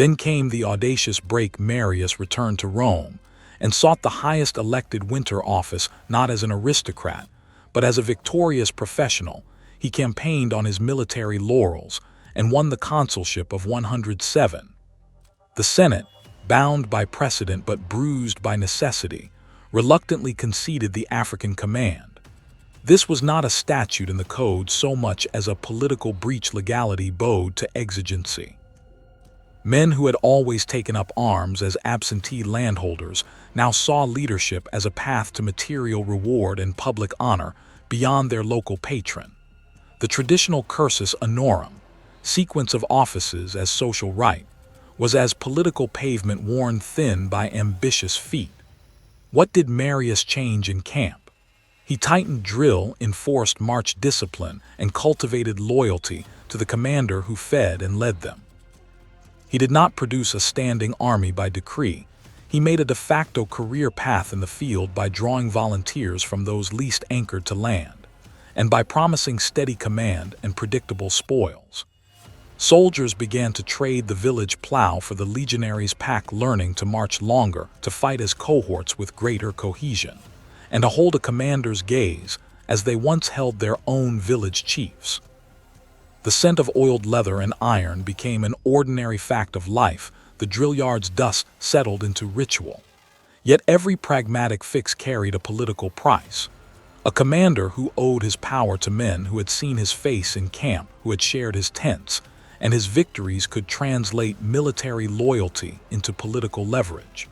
Then came the audacious break. Marius returned to Rome and sought the highest elected winter office not as an aristocrat, but as a victorious professional. He campaigned on his military laurels and won the consulship of 107. The Senate, bound by precedent but bruised by necessity, reluctantly conceded the African command. This was not a statute in the code so much as a political breach. Legality bowed to exigency. Men who had always taken up arms as absentee landholders now saw leadership as a path to material reward and public honor beyond their local patron. The traditional cursus honorum, sequence of offices as social right, was as political pavement worn thin by ambitious feet. What did Marius change in camp? He tightened drill, enforced march discipline, and cultivated loyalty to the commander who fed and led them. He did not produce a standing army by decree. He made a de facto career path in the field by drawing volunteers from those least anchored to land, and by promising steady command and predictable spoils. Soldiers began to trade the village plow for the legionaries' pack, learning to march longer, to fight as cohorts with greater cohesion, and to hold a commander's gaze as they once held their own village chiefs. The scent of oiled leather and iron became an ordinary fact of life. The drill yard's dust settled into ritual. Yet every pragmatic fix carried a political price. A commander who owed his power to men who had seen his face in camp, who had shared his tents, and his victories could translate military loyalty into political leverage.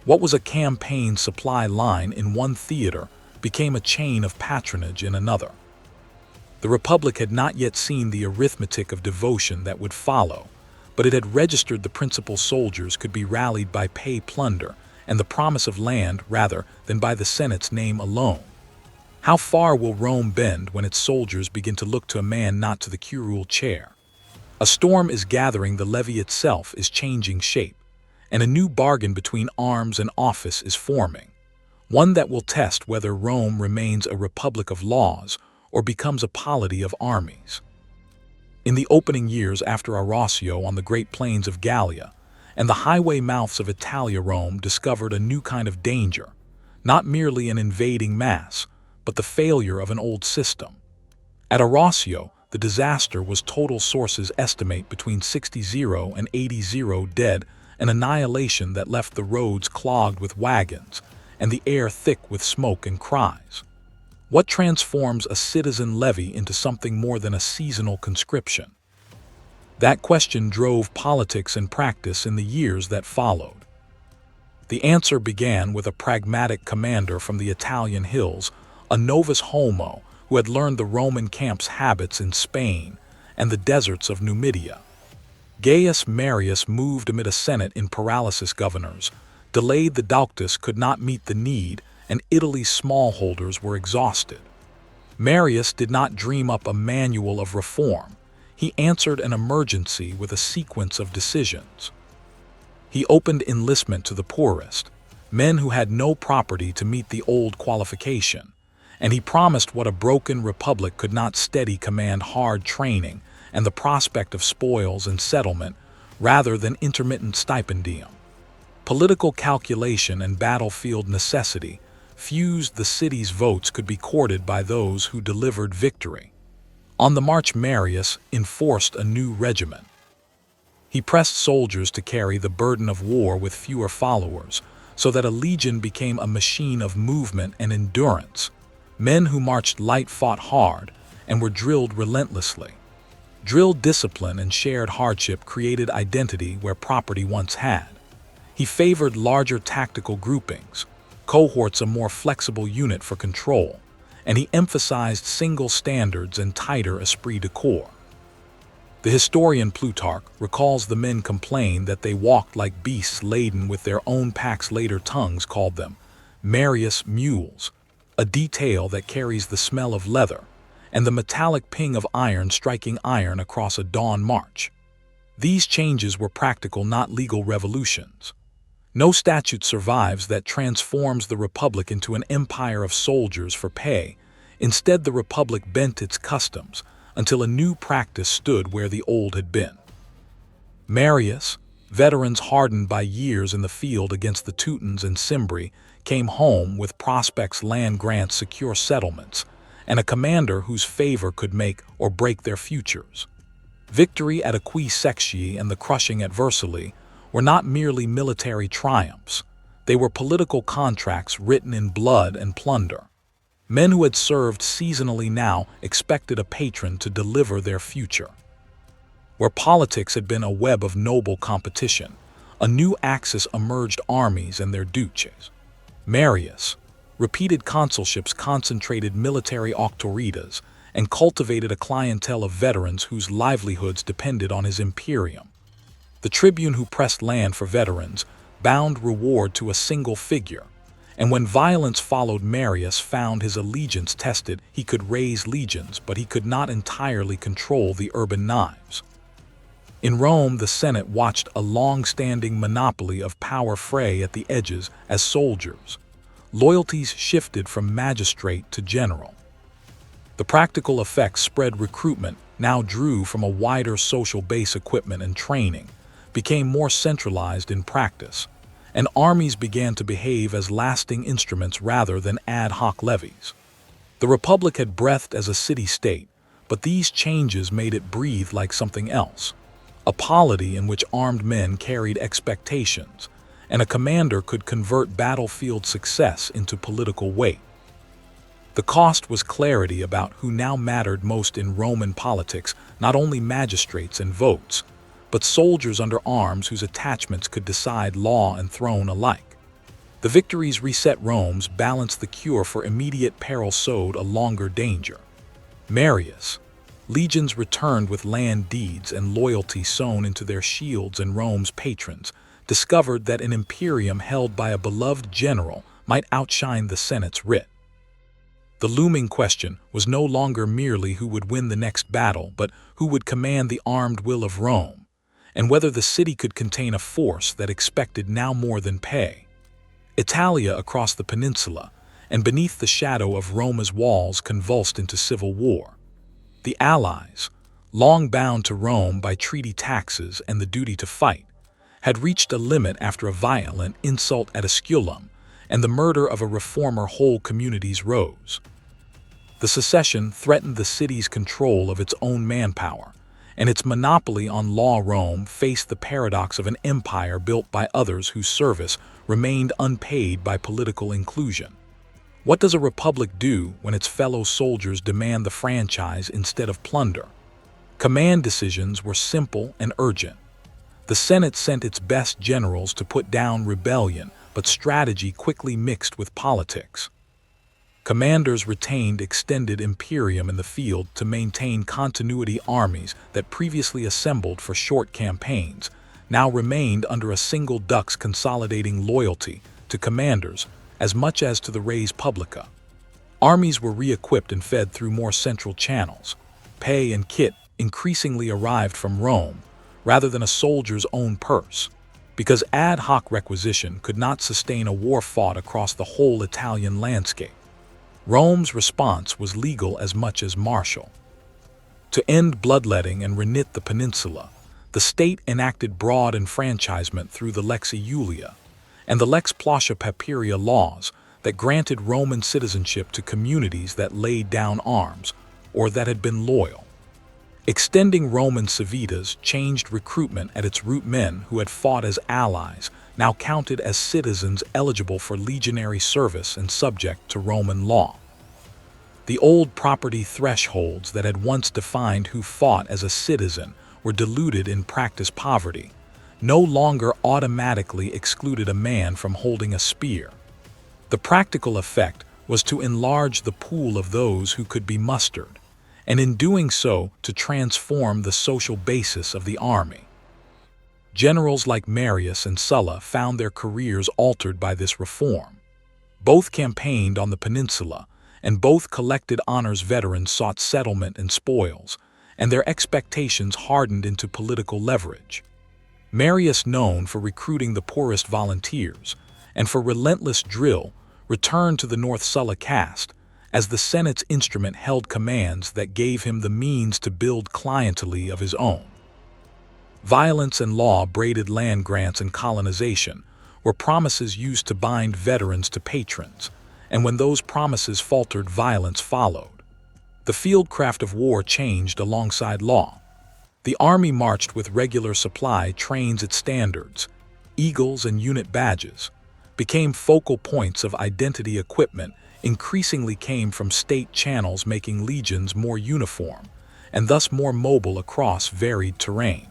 What was a campaign supply line in one theater became a chain of patronage in another. The Republic had not yet seen the arithmetic of devotion that would follow, but it had registered the principal soldiers could be rallied by pay plunder and the promise of land rather than by the Senate's name alone. How far will Rome bend when its soldiers begin to look to a man, not to the curule chair? A storm is gathering, the levee itself is changing shape, and a new bargain between arms and office is forming, one that will test whether Rome remains a republic of laws or becomes a polity of armies. In the opening years after Arrosio, on the great plains of Gallia and the highway mouths of Italia, Rome discovered a new kind of danger, not merely an invading mass, but the failure of an old system. At Arrosio, the disaster was total. Sources estimate between 60 and 80 dead, an annihilation that left the roads clogged with wagons and the air thick with smoke and cries. What transforms a citizen levy into something more than a seasonal conscription? That question drove politics and practice in the years that followed. The answer began with a pragmatic commander from the Italian hills, a novus homo who had learned the Roman camp's habits in Spain and the deserts of Numidia. Gaius Marius moved amid a Senate in paralysis. Governors delayed, the doctus could not meet the need, and Italy's smallholders were exhausted. Marius did not dream up a manual of reform. He answered an emergency with a sequence of decisions. He opened enlistment to the poorest, men who had no property to meet the old qualification, and he promised what a broken republic could not: steady command, hard training, and the prospect of spoils and settlement rather than intermittent stipendium. Political calculation and battlefield necessity fused. The city's votes could be courted by those who delivered victory. On the march, Marius enforced a new regimen. He pressed soldiers to carry the burden of war with fewer followers, so that a legion became a machine of movement and endurance. Men who marched light fought hard and were drilled relentlessly. Drill discipline and shared hardship created identity where property once had. He favored larger tactical groupings, cohorts a more flexible unit for control, and he emphasized single standards and tighter esprit de corps. The historian Plutarch recalls the men complained that they walked like beasts laden with their own packs. Later tongues called them Marius mules, a detail that carries the smell of leather and the metallic ping of iron striking iron across a dawn march. These changes were practical, not legal revolutions. No statute survives that transforms the Republic into an empire of soldiers for pay. Instead, the Republic bent its customs until a new practice stood where the old had been. Marius, Veterans hardened by years in the field against the Teutons and Cimbri came home with prospects, land grants, secure settlements, and a commander whose favor could make or break their futures. Victory at Aquae Sextiae and the crushing at Vercelli were not merely military triumphs. They were political contracts written in blood and plunder. Men who had served seasonally now expected a patron to deliver their future. Where politics had been a web of noble competition, a new axis emerged: armies and their duces. Marius, repeated consulships, concentrated military auctoritas, and cultivated a clientele of veterans whose livelihoods depended on his imperium. The tribune who pressed land for veterans bound reward to a single figure, and when violence followed, Marius found his allegiance tested. He could raise legions, but he could not entirely control the urban knives. In Rome, the Senate watched a long-standing monopoly of power fray at the edges as soldiers. Loyalties shifted from magistrate to general. The practical effects: spread recruitment now drew from a wider social base, equipment and training became more centralized in practice, and armies began to behave as lasting instruments rather than ad hoc levies. The Republic had breathed as a city-state, but these changes made it breathe like something else. A polity in which armed men carried expectations, and a commander could convert battlefield success into political weight. The cost was clarity about who now mattered most in Roman politics: not only magistrates and votes, but soldiers under arms whose attachments could decide law and throne alike. The victories reset Rome's balance. The cure for immediate peril sowed a longer danger. Marius. Legions returned with land deeds and loyalty sewn into their shields, and Rome's patrons discovered that an imperium held by a beloved general might outshine the Senate's writ. The looming question was no longer merely who would win the next battle, but who would command the armed will of Rome, and whether the city could contain a force that expected now more than pay. Italia across the peninsula, and beneath the shadow of Rome's walls, convulsed into civil war. The Allies, long bound to Rome by treaty taxes and the duty to fight, had reached a limit after a violent insult at Esculum and the murder of a reformer. Whole communities rose. The secession threatened the city's control of its own manpower, and its monopoly on law. Rome faced the paradox of an empire built by others whose service remained unpaid by political inclusion. What does a republic do when its fellow soldiers demand the franchise instead of plunder? Command decisions were simple and urgent. The Senate sent its best generals to put down rebellion, but strategy quickly mixed with politics. Commanders retained extended imperium in the field to maintain continuity. Armies that previously assembled for short campaigns now remained under a single dux, consolidating loyalty to commanders as much as to the res publica. Armies were re-equipped and fed through more central channels. Pay and kit increasingly arrived from Rome rather than a soldier's own purse, because ad hoc requisition could not sustain a war fought across the whole Italian landscape. Rome's response was legal as much as martial. To end bloodletting and reknit the peninsula, the state enacted broad enfranchisement through the Lex Iulia and the Lex Placia Papiria laws that granted Roman citizenship to communities that laid down arms or that had been loyal. Extending Roman civitas changed recruitment at its root. Men who had fought as allies now counted as citizens eligible for legionary service and subject to Roman law. The old property thresholds that had once defined who fought as a citizen were diluted in practice. Poverty no longer automatically excluded a man from holding a spear. The practical effect was to enlarge the pool of those who could be mustered, and in doing so to transform the social basis of the army. Generals like Marius and Sulla found their careers altered by this reform. Both campaigned on the peninsula, and both collected honors. Veterans sought settlement and spoils, and their expectations hardened into political leverage. Marius, known for recruiting the poorest volunteers and for relentless drill, returned to the North Sulla caste, as the Senate's instrument held commands that gave him the means to build clientele of his own. Violence and law braided land grants and colonization were promises used to bind veterans to patrons, and when those promises faltered, violence followed. The fieldcraft of war changed alongside law. The army marched with regular supply trains its standards, eagles and unit badges, became focal points of identity. Equipment increasingly came from state channels, making legions more uniform and thus more mobile across varied terrain.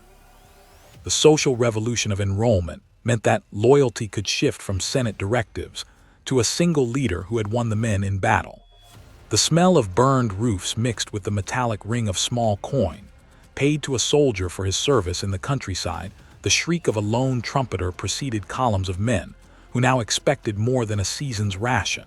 The social revolution of enrollment meant that loyalty could shift from Senate directives to a single leader who had won the men in battle. The smell of burned roofs mixed with the metallic ring of small coin, paid to a soldier for his service in the countryside. The shriek of a lone trumpeter preceded columns of men, who now expected more than a season's ration.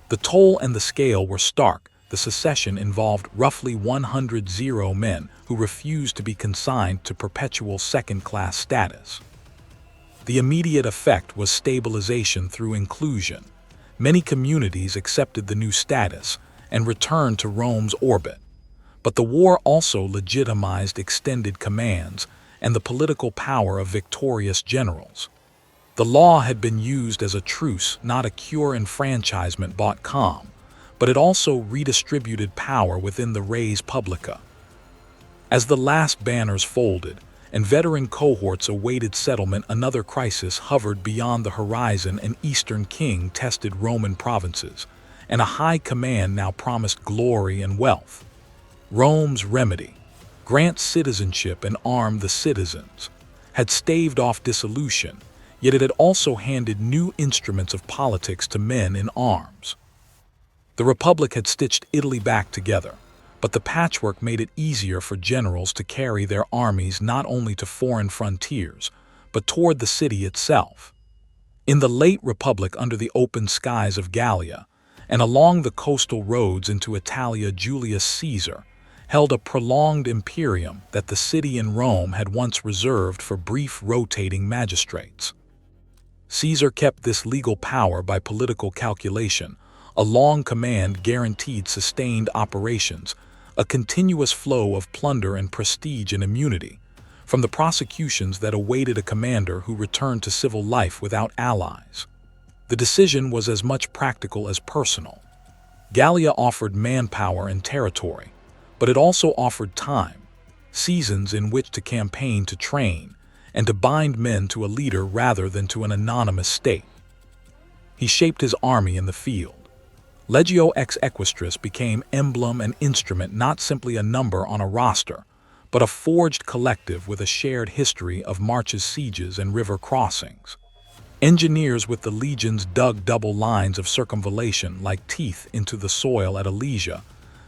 The toll and the scale were stark. The secession involved roughly 100 men who refused to be consigned to perpetual second-class status. The immediate effect was stabilization through inclusion. Many communities accepted the new status and returned to Rome's orbit. But the war also legitimized extended commands and the political power of victorious generals. The law had been used as a truce, not a cure. Enfranchisement bought calm, but it also redistributed power within the res publica. As the last banners folded and veteran cohorts awaited settlement, another crisis hovered beyond the horizon. An Eastern king tested Roman provinces, and a high command now promised glory and wealth. Rome's remedy, grant citizenship and arm the citizens, had staved off dissolution, yet it had also handed new instruments of politics to men in arms. The Republic had stitched Italy back together, but the patchwork made it easier for generals to carry their armies not only to foreign frontiers, but toward the city itself. In the late Republic, under the open skies of Gallia, and along the coastal roads into Italia, Julius Caesar held a prolonged imperium that the city in Rome had once reserved for brief rotating magistrates. Caesar kept this legal power by political calculation. A long command guaranteed sustained operations, a continuous flow of plunder and prestige and immunity, from the prosecutions that awaited a commander who returned to civil life without allies. The decision was as much practical as personal. Gallia offered manpower and territory, but it also offered time, seasons in which to campaign, to train, and to bind men to a leader rather than to an anonymous state. He shaped his army in the field. Legio ex equestris became emblem and instrument, not simply a number on a roster, but a forged collective with a shared history of marches, sieges, and river crossings. Engineers with the legions dug double lines of circumvallation like teeth into the soil at Alesia.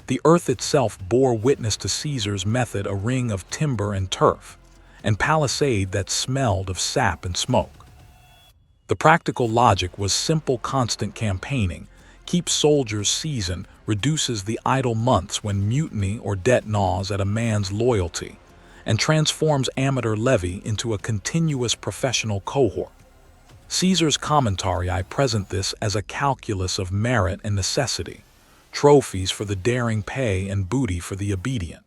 The earth itself bore witness to Caesar's method, a ring of timber and turf, and palisade that smelled of sap and smoke. The practical logic was simple: constant campaigning keeps soldiers seasoned, reduces the idle months when mutiny or debt gnaws at a man's loyalty, and transforms amateur levy into a continuous professional cohort. Caesar's commentary present this as a calculus of merit and necessity, trophies for the daring pay and booty for the obedient.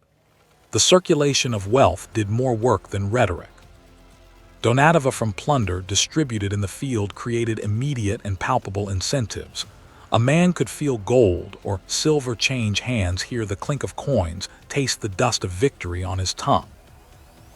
The circulation of wealth did more work than rhetoric. Donativa from plunder distributed in the field created immediate and palpable incentives. A man could feel gold or silver change hands, hear the clink of coins, taste the dust of victory on his tongue.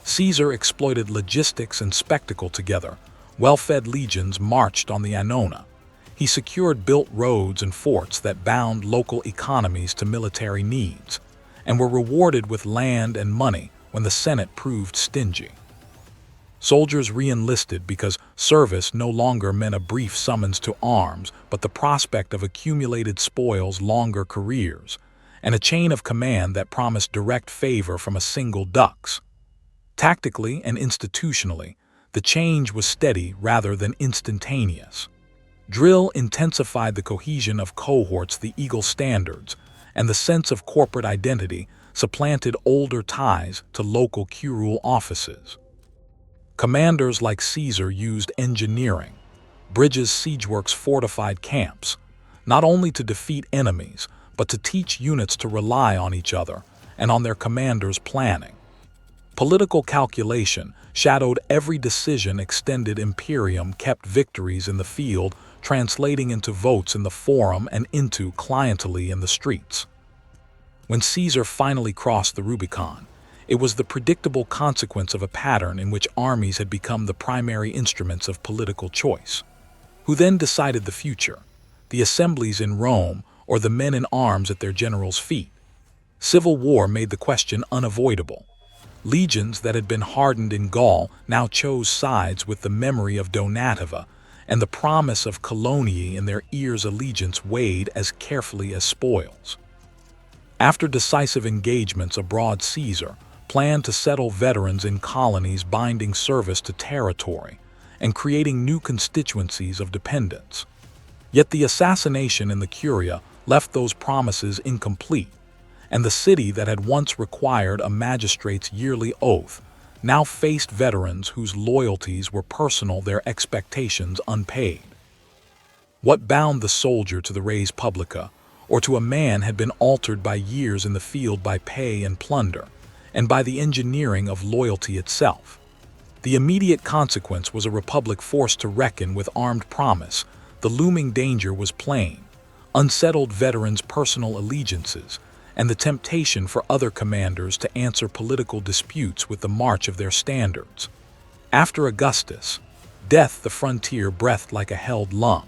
Caesar exploited logistics and spectacle together. Well-fed legions marched on the Annona. He secured built roads and forts that bound local economies to military needs, and were rewarded with land and money when the Senate proved stingy. Soldiers re-enlisted because service no longer meant a brief summons to arms, but the prospect of accumulated spoils, longer careers, and a chain of command that promised direct favor from a single dux. Tactically and institutionally, the change was steady rather than instantaneous. Drill intensified the cohesion of cohorts, the eagle standards, and the sense of corporate identity supplanted older ties to local curule offices. Commanders like Caesar used engineering, bridges, siegeworks, fortified camps, not only to defeat enemies, but to teach units to rely on each other and on their commanders' planning. Political calculation shadowed every decision. Extended imperium kept victories in the field, translating into votes in the forum and into clientele in the streets. When Caesar finally crossed the Rubicon, it was the predictable consequence of a pattern in which armies had become the primary instruments of political choice. Who then decided the future? The assemblies in Rome or the men in arms at their generals' feet? Civil war made the question unavoidable. Legions that had been hardened in Gaul now chose sides with the memory of Donativa, and the promise of Coloniae in their ears. Allegiance weighed as carefully as spoils. After decisive engagements abroad, Caesar planned to settle veterans in colonies, binding service to territory and creating new constituencies of dependence. Yet the assassination in the Curia left those promises incomplete, and the city that had once required a magistrate's yearly oath now faced veterans whose loyalties were personal, their expectations unpaid. What bound the soldier to the res publica or to a man had been altered by years in the field, by pay and plunder, and by the engineering of loyalty itself. The immediate consequence was a republic forced to reckon with armed promise. The looming danger was plain: unsettled veterans' personal allegiances, and the temptation for other commanders to answer political disputes with the march of their standards. After Augustus' death, the frontier breathed like a held lung.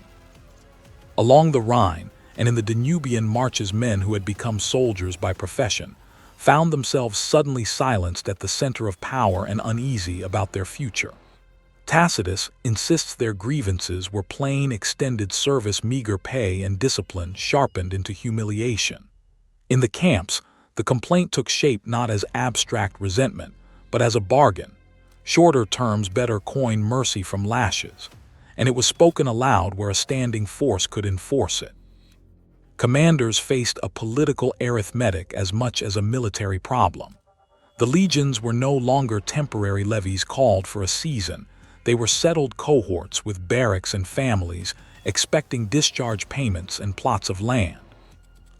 Along the Rhine and in the Danubian marches, men who had become soldiers by profession found themselves suddenly silenced at the center of power and uneasy about their future. Tacitus insists their grievances were plain: extended service, meager pay, and discipline sharpened into humiliation. In the camps, the complaint took shape not as abstract resentment, but as a bargain: shorter terms, better coin, mercy from lashes, and it was spoken aloud where a standing force could enforce it. Commanders faced a political arithmetic as much as a military problem. The legions were no longer temporary levies called for a season. They were settled cohorts with barracks and families, expecting discharge payments and plots of land.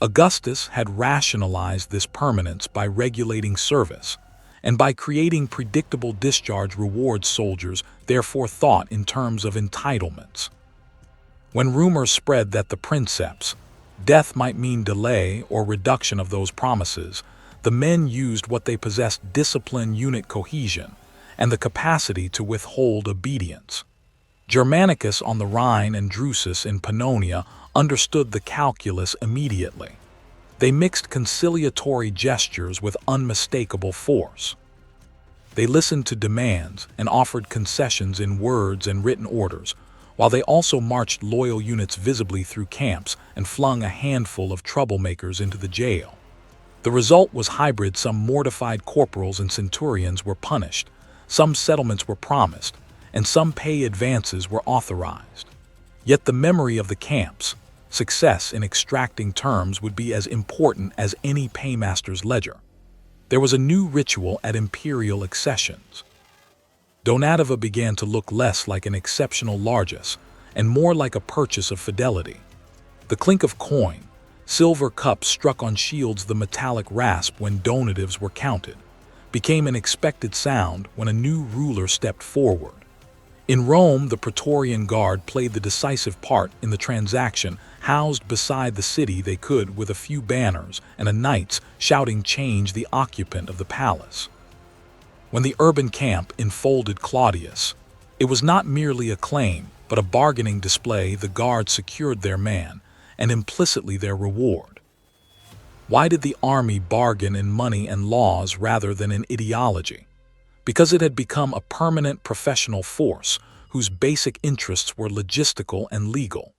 Augustus had rationalized this permanence by regulating service, and by creating predictable discharge rewards. Soldiers therefore thought in terms of entitlements. When rumors spread that the princeps' death might mean delay or reduction of those promises, the men used what they possessed: discipline, unit cohesion, and the capacity to withhold obedience. Germanicus on the Rhine and Drusus in Pannonia understood the calculus immediately. They mixed conciliatory gestures with unmistakable force. They listened to demands and offered concessions in words and written orders, while they also marched loyal units visibly through camps and flung a handful of troublemakers into the jail. The result was hybrid: some mortified corporals and centurions were punished, some settlements were promised, and some pay advances were authorized. Yet the memory of the camps, success in extracting terms, would be as important as any paymaster's ledger. There was a new ritual at imperial accessions. Donativa began to look less like an exceptional largess and more like a purchase of fidelity. The clink of coin, silver cups struck on shields, the metallic rasp when donatives were counted, became an expected sound when a new ruler stepped forward. In Rome, the Praetorian Guard played the decisive part in the transaction. Housed beside the city, they could, with a few banners and a knights shouting, change the occupant of the palace. When the urban camp enfolded Claudius, it was not merely a claim, but a bargaining display. The guard secured their man, and implicitly their reward. Why did the army bargain in money and laws rather than in ideology? Because it had become a permanent professional force whose basic interests were logistical and legal.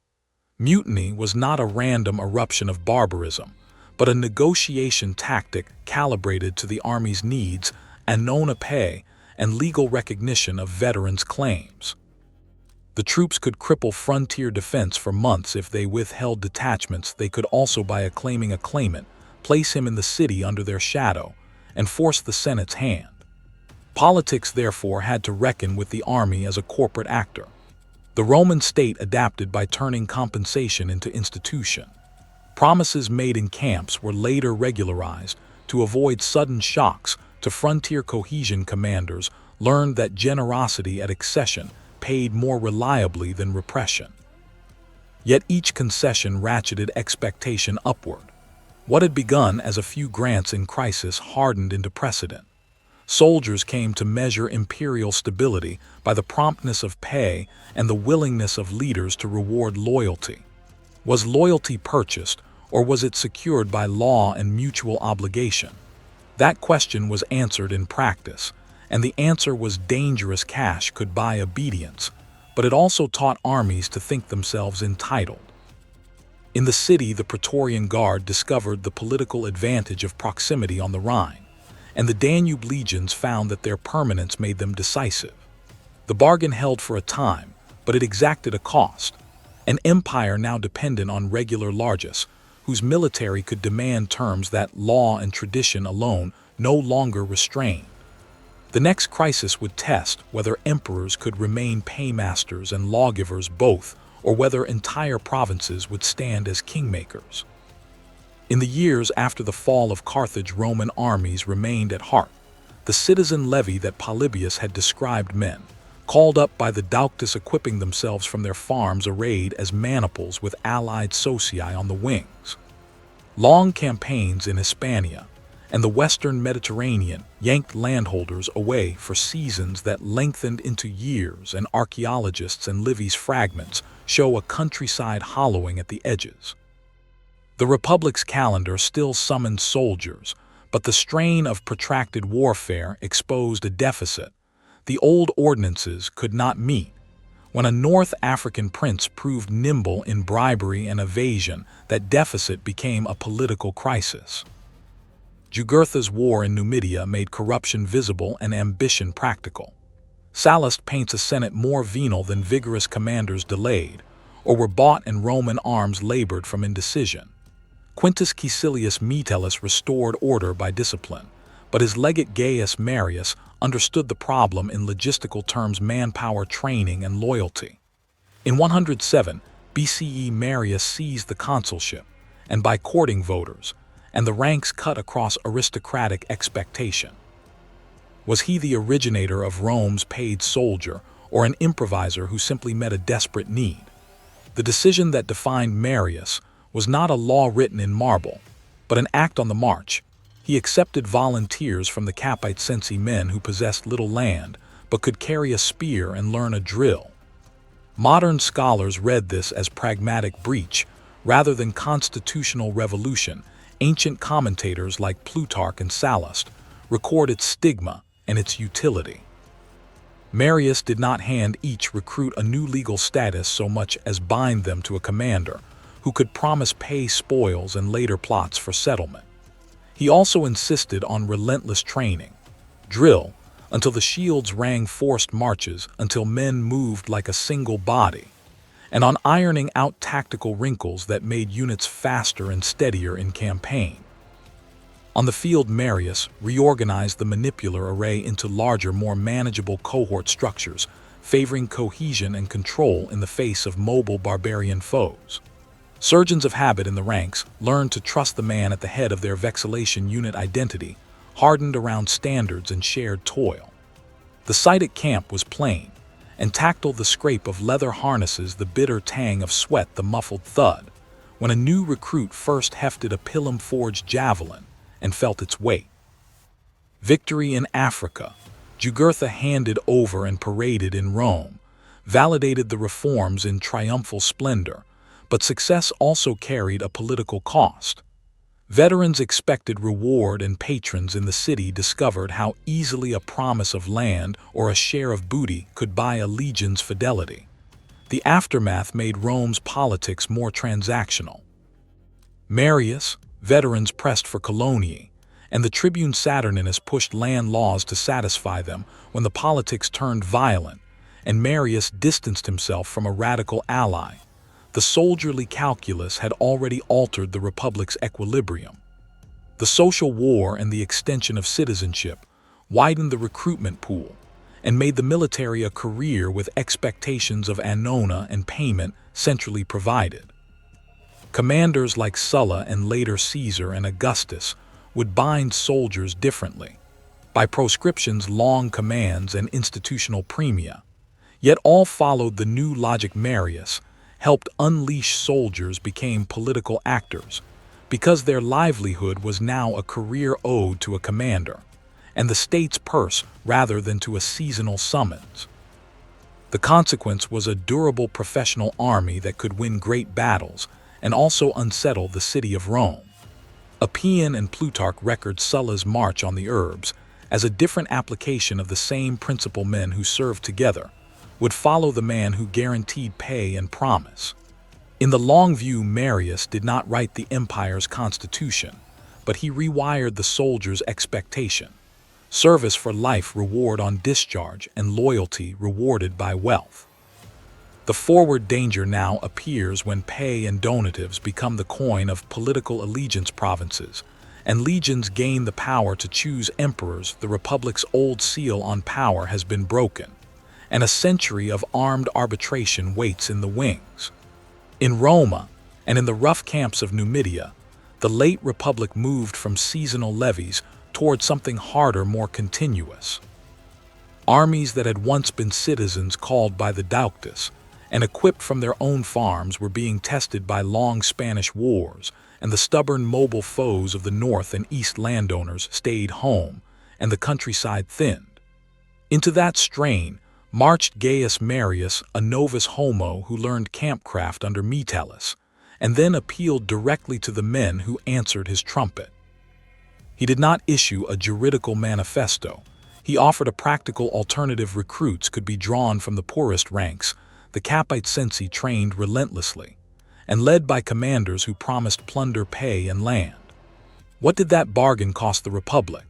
Mutiny was not a random eruption of barbarism, but a negotiation tactic calibrated to the army's needs, annona pay, and legal recognition of veterans' claims. The troops could cripple frontier defense for months if they withheld detachments. They could also, by acclaiming a claimant, place him in the city under their shadow and force the Senate's hand. Politics, therefore, had to reckon with the army as a corporate actor. The Roman state adapted by turning compensation into institution. Promises made in camps were later regularized to avoid sudden shocks to frontier cohesion commanders learned that generosity at accession paid more reliably than repression. Yet each concession ratcheted expectation upward. What had begun as a few grants in crisis hardened into precedent. Soldiers came to measure imperial stability by the promptness of pay and the willingness of leaders to reward loyalty. Was loyalty purchased, or was it secured by law and mutual obligation? That question was answered in practice, and the answer was dangerous cash could buy obedience, but it also taught armies to think themselves entitled. In the city, the Praetorian Guard discovered the political advantage of proximity on the Rhine, and the Danube legions found that their permanence made them decisive. The bargain held for a time, but it exacted a cost. An empire now dependent on regular largess, whose military could demand terms that law and tradition alone no longer restrained. The next crisis would test whether emperors could remain paymasters and lawgivers both, or whether entire provinces would stand as kingmakers. In the years after the fall of Carthage, Roman armies remained at heart. The citizen levy that Polybius had described, men called up by the Dauctus equipping themselves from their farms arrayed as maniples with allied socii on the wings. Long campaigns in Hispania and the western Mediterranean yanked landholders away for seasons that lengthened into years, and archaeologists and Livy's fragments show a countryside hollowing at the edges. The Republic's calendar still summoned soldiers, but the strain of protracted warfare exposed a deficit the old ordinances could not meet. When a North African prince proved nimble in bribery and evasion, that deficit became a political crisis. Jugurtha's war in Numidia made corruption visible and ambition practical. Sallust paints a Senate more venal than vigorous commanders delayed, or were bought and Roman arms labored from indecision. Quintus Caecilius Metellus restored order by discipline, but his legate Gaius Marius understood the problem in logistical terms: manpower, training, and loyalty. In 107 BCE, Marius seized the consulship, and by courting voters, and the ranks cut across aristocratic expectation. Was he the originator of Rome's paid soldier, or an improviser who simply met a desperate need? The decision that defined Marius was not a law written in marble, but an act on the march. He accepted volunteers from the Capite Censi, men who possessed little land but could carry a spear and learn a drill. Modern scholars read this as pragmatic breach rather than constitutional revolution. Ancient commentators like Plutarch and Sallust record its stigma and its utility. Marius did not hand each recruit a new legal status so much as bind them to a commander who could promise pay, spoils, and later plots for settlement. He also insisted on relentless training, drill, until the shields rang, forced marches until men moved like a single body, and on ironing out tactical wrinkles that made units faster and steadier in campaign. On the field, Marius reorganized the manipular array into larger, more manageable cohort structures, favoring cohesion and control in the face of mobile barbarian foes. Surgeons of habit in the ranks learned to trust the man at the head of their vexillation unit identity, hardened around standards and shared toil. The sight at camp was plain, and tactile: the scrape of leather harnesses, the bitter tang of sweat, the muffled thud, when a new recruit first hefted a pilum-forged javelin and felt its weight. Victory in Africa, Jugurtha handed over and paraded in Rome, validated the reforms in triumphal splendor, but success also carried a political cost. Veterans expected reward, and patrons in the city discovered how easily a promise of land or a share of booty could buy a legion's fidelity. The aftermath made Rome's politics more transactional. Marius, veterans pressed for coloniae, and the tribune Saturninus pushed land laws to satisfy them when the politics turned violent, and Marius distanced himself from a radical ally. The soldierly calculus had already altered the Republic's equilibrium. The social war and the extension of citizenship widened the recruitment pool and made the military a career with expectations of annona and payment centrally provided. Commanders like Sulla and later Caesar and Augustus would bind soldiers differently, by proscription's long commands and institutional premia. Yet all followed the new logic. Marius helped unleash soldiers became political actors, because their livelihood was now a career owed to a commander, and the state's purse rather than to a seasonal summons. The consequence was a durable professional army that could win great battles and also unsettle the city of Rome. Appian and Plutarch record Sulla's march on the Urbs as a different application of the same principal. Men who served together would follow the man who guaranteed pay and promise. In the long view, Marius did not write the empire's constitution, but he rewired the soldier's expectation. Service for life, reward on discharge, and loyalty rewarded by wealth. The forward danger now appears when pay and donatives become the coin of political allegiance. Provinces and legions gain the power to choose emperors. The Republic's old seal on power has been broken, and a century of armed arbitration waits in the wings. In Roma and in the rough camps of Numidia, the late Republic moved from seasonal levies toward something harder, more continuous. Armies that had once been citizens called by the Dauctus and equipped from their own farms were being tested by long Spanish wars, and the stubborn mobile foes of the north and east landowners stayed home, and the countryside thinned. Into that strain marched Gaius Marius, a novus homo who learned campcraft under Metellus, and then appealed directly to the men who answered his trumpet. He did not issue a juridical manifesto. He offered a practical alternative. Recruits could be drawn from the poorest ranks, the Capite Censi trained relentlessly, and led by commanders who promised plunder, pay, and land. What did that bargain cost the Republic?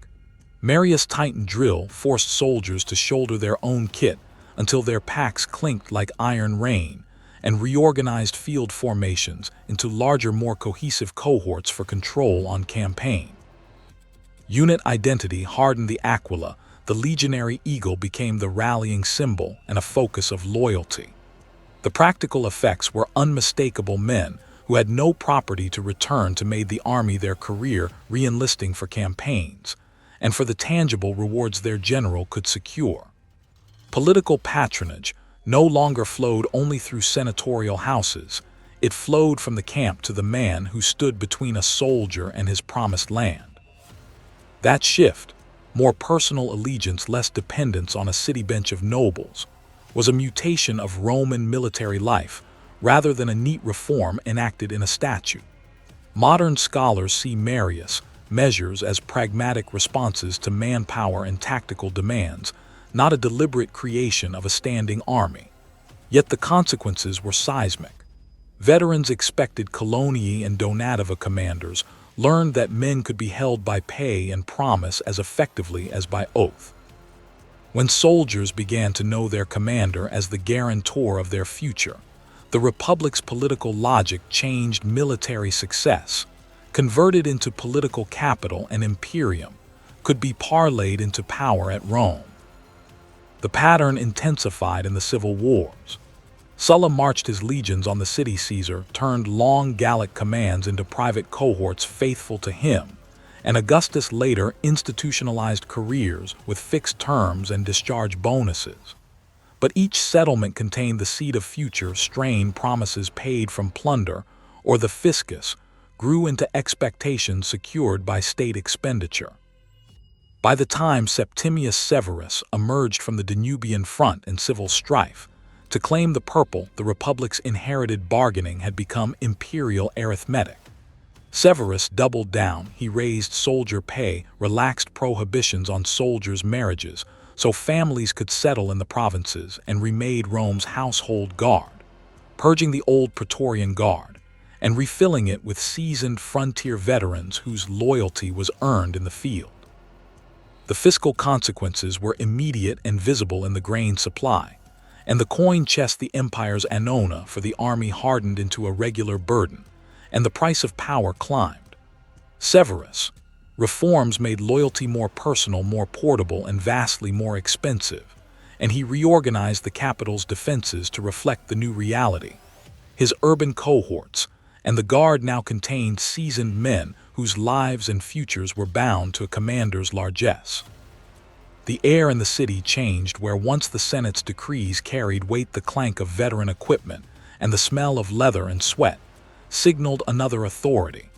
Marius' tightened drill forced soldiers to shoulder their own kit until their packs clinked like iron rain, and reorganized field formations into larger, more cohesive cohorts for control on campaign. Unit identity hardened the Aquila. The legionary eagle became the rallying symbol and a focus of loyalty. The practical effects were unmistakable. Men who had no property to return to made the army their career, re-enlisting for campaigns, and for the tangible rewards their general could secure. Political patronage no longer flowed only through senatorial houses. It flowed from the camp to the man who stood between a soldier and his promised land. That shift, more personal allegiance, less dependence on a city bench of nobles, was a mutation of Roman military life rather than a neat reform enacted in a statute. Modern scholars see Marius' measures as pragmatic responses to manpower and tactical demands, not a deliberate creation of a standing army. Yet the consequences were seismic. Veterans expected colonii and donativa commanders learned that men could be held by pay and promise as effectively as by oath. When soldiers began to know their commander as the guarantor of their future, the Republic's political logic changed. Military success, converted into political capital and imperium, could be parlayed into power at Rome. The pattern intensified in the civil wars. Sulla marched his legions on the city. Caesar turned long Gallic commands into private cohorts faithful to him, and Augustus later institutionalized careers with fixed terms and discharge bonuses. But each settlement contained the seed of future strain. Promises paid from plunder or the fiscus grew into expectations secured by state expenditure. By the time Septimius Severus emerged from the Danubian front in civil strife to claim the purple, the Republic's inherited bargaining had become imperial arithmetic. Severus doubled down. He raised soldier pay, relaxed prohibitions on soldiers' marriages so families could settle in the provinces, and remade Rome's household guard, purging the old Praetorian Guard and refilling it with seasoned frontier veterans whose loyalty was earned in the field. The fiscal consequences were immediate and visible in the grain supply, and the coin chest. The empire's annona for the army hardened into a regular burden, and the price of power climbed. Severus' reforms made loyalty more personal, more portable, and vastly more expensive, and he reorganized the capital's defenses to reflect the new reality. His urban cohorts and the guard now contained seasoned men whose lives and futures were bound to a commander's largesse. The air in the city changed where once the Senate's decrees carried weight, the clank of veteran equipment and the smell of leather and sweat signaled another authority.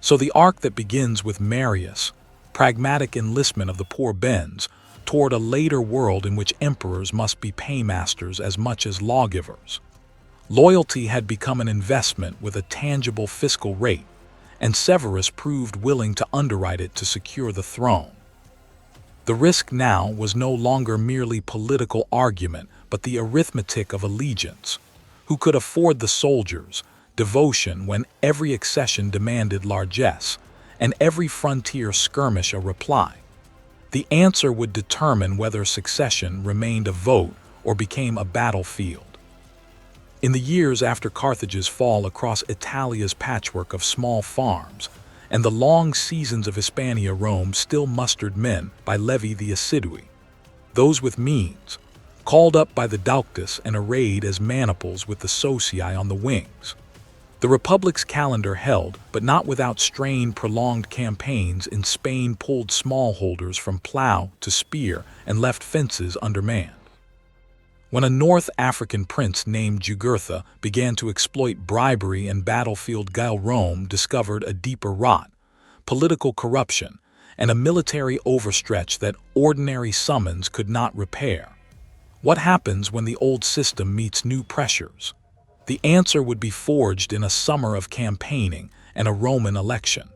So the arc that begins with Marius, pragmatic enlistment of the poor, bends toward a later world in which emperors must be paymasters as much as lawgivers. Loyalty had become an investment with a tangible fiscal rate, and Severus proved willing to underwrite it to secure the throne. The risk now was no longer merely political argument, but the arithmetic of allegiance. Who could afford the soldiers, devotion when every accession demanded largesse, and every frontier skirmish a reply? The answer would determine whether succession remained a vote or became a battlefield. In the years after Carthage's fall, across Italia's patchwork of small farms and the long seasons of Hispania, Rome still mustered men by levy the assidui, those with means, called up by the Dauctus and arrayed as maniples with the socii on the wings. The Republic's calendar held, but not without strain. Prolonged campaigns in Spain pulled smallholders from plow to spear and left fences undermanned. When a North African prince named Jugurtha began to exploit bribery and battlefield guile, Rome discovered a deeper rot, political corruption, and a military overstretch that ordinary summons could not repair. What happens when the old system meets new pressures? The answer would be forged in a summer of campaigning and a Roman election.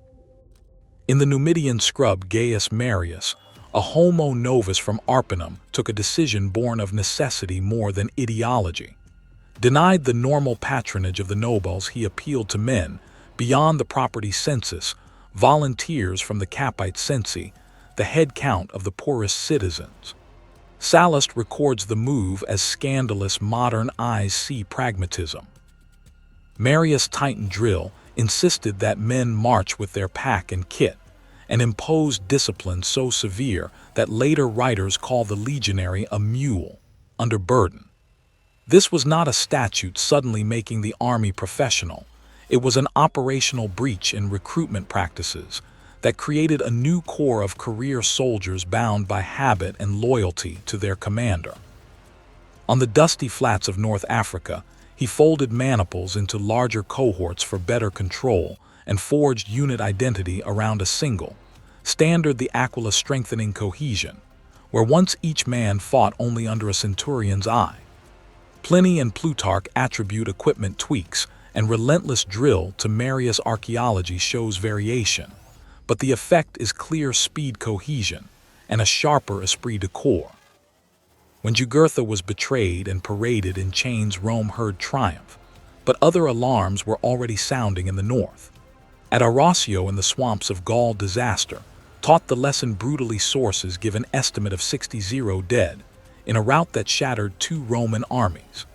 In the Numidian scrub, Gaius Marius, a homo novus from Arpinum, took a decision born of necessity more than ideology. Denied the normal patronage of the nobles, he appealed to men beyond the property census, volunteers from the Capite censi, the head count of the poorest citizens. Sallust records the move as scandalous. Modern eyes see pragmatism. Marius' Titan drill insisted that men march with their pack and kit, and imposed discipline so severe that later writers call the legionary a mule under burden. This was not a statute suddenly making the army professional. It was an operational breach in recruitment practices that created a new corps of career soldiers bound by habit and loyalty to their commander. On the dusty flats of North Africa, he folded maniples into larger cohorts for better control and forged unit identity around a single standard, the Aquila, strengthening cohesion, where once each man fought only under a centurion's eye. Pliny and Plutarch attribute equipment tweaks and relentless drill to Marius. Archaeology shows variation, but the effect is clear: speed, cohesion, and a sharper esprit de corps. When Jugurtha was betrayed and paraded in chains, Rome heard triumph, but other alarms were already sounding in the north. At Arausio, in the swamps of Gaul, disaster taught the lesson brutally. Sources give an estimate of 60 dead in a rout that shattered 2 Roman armies.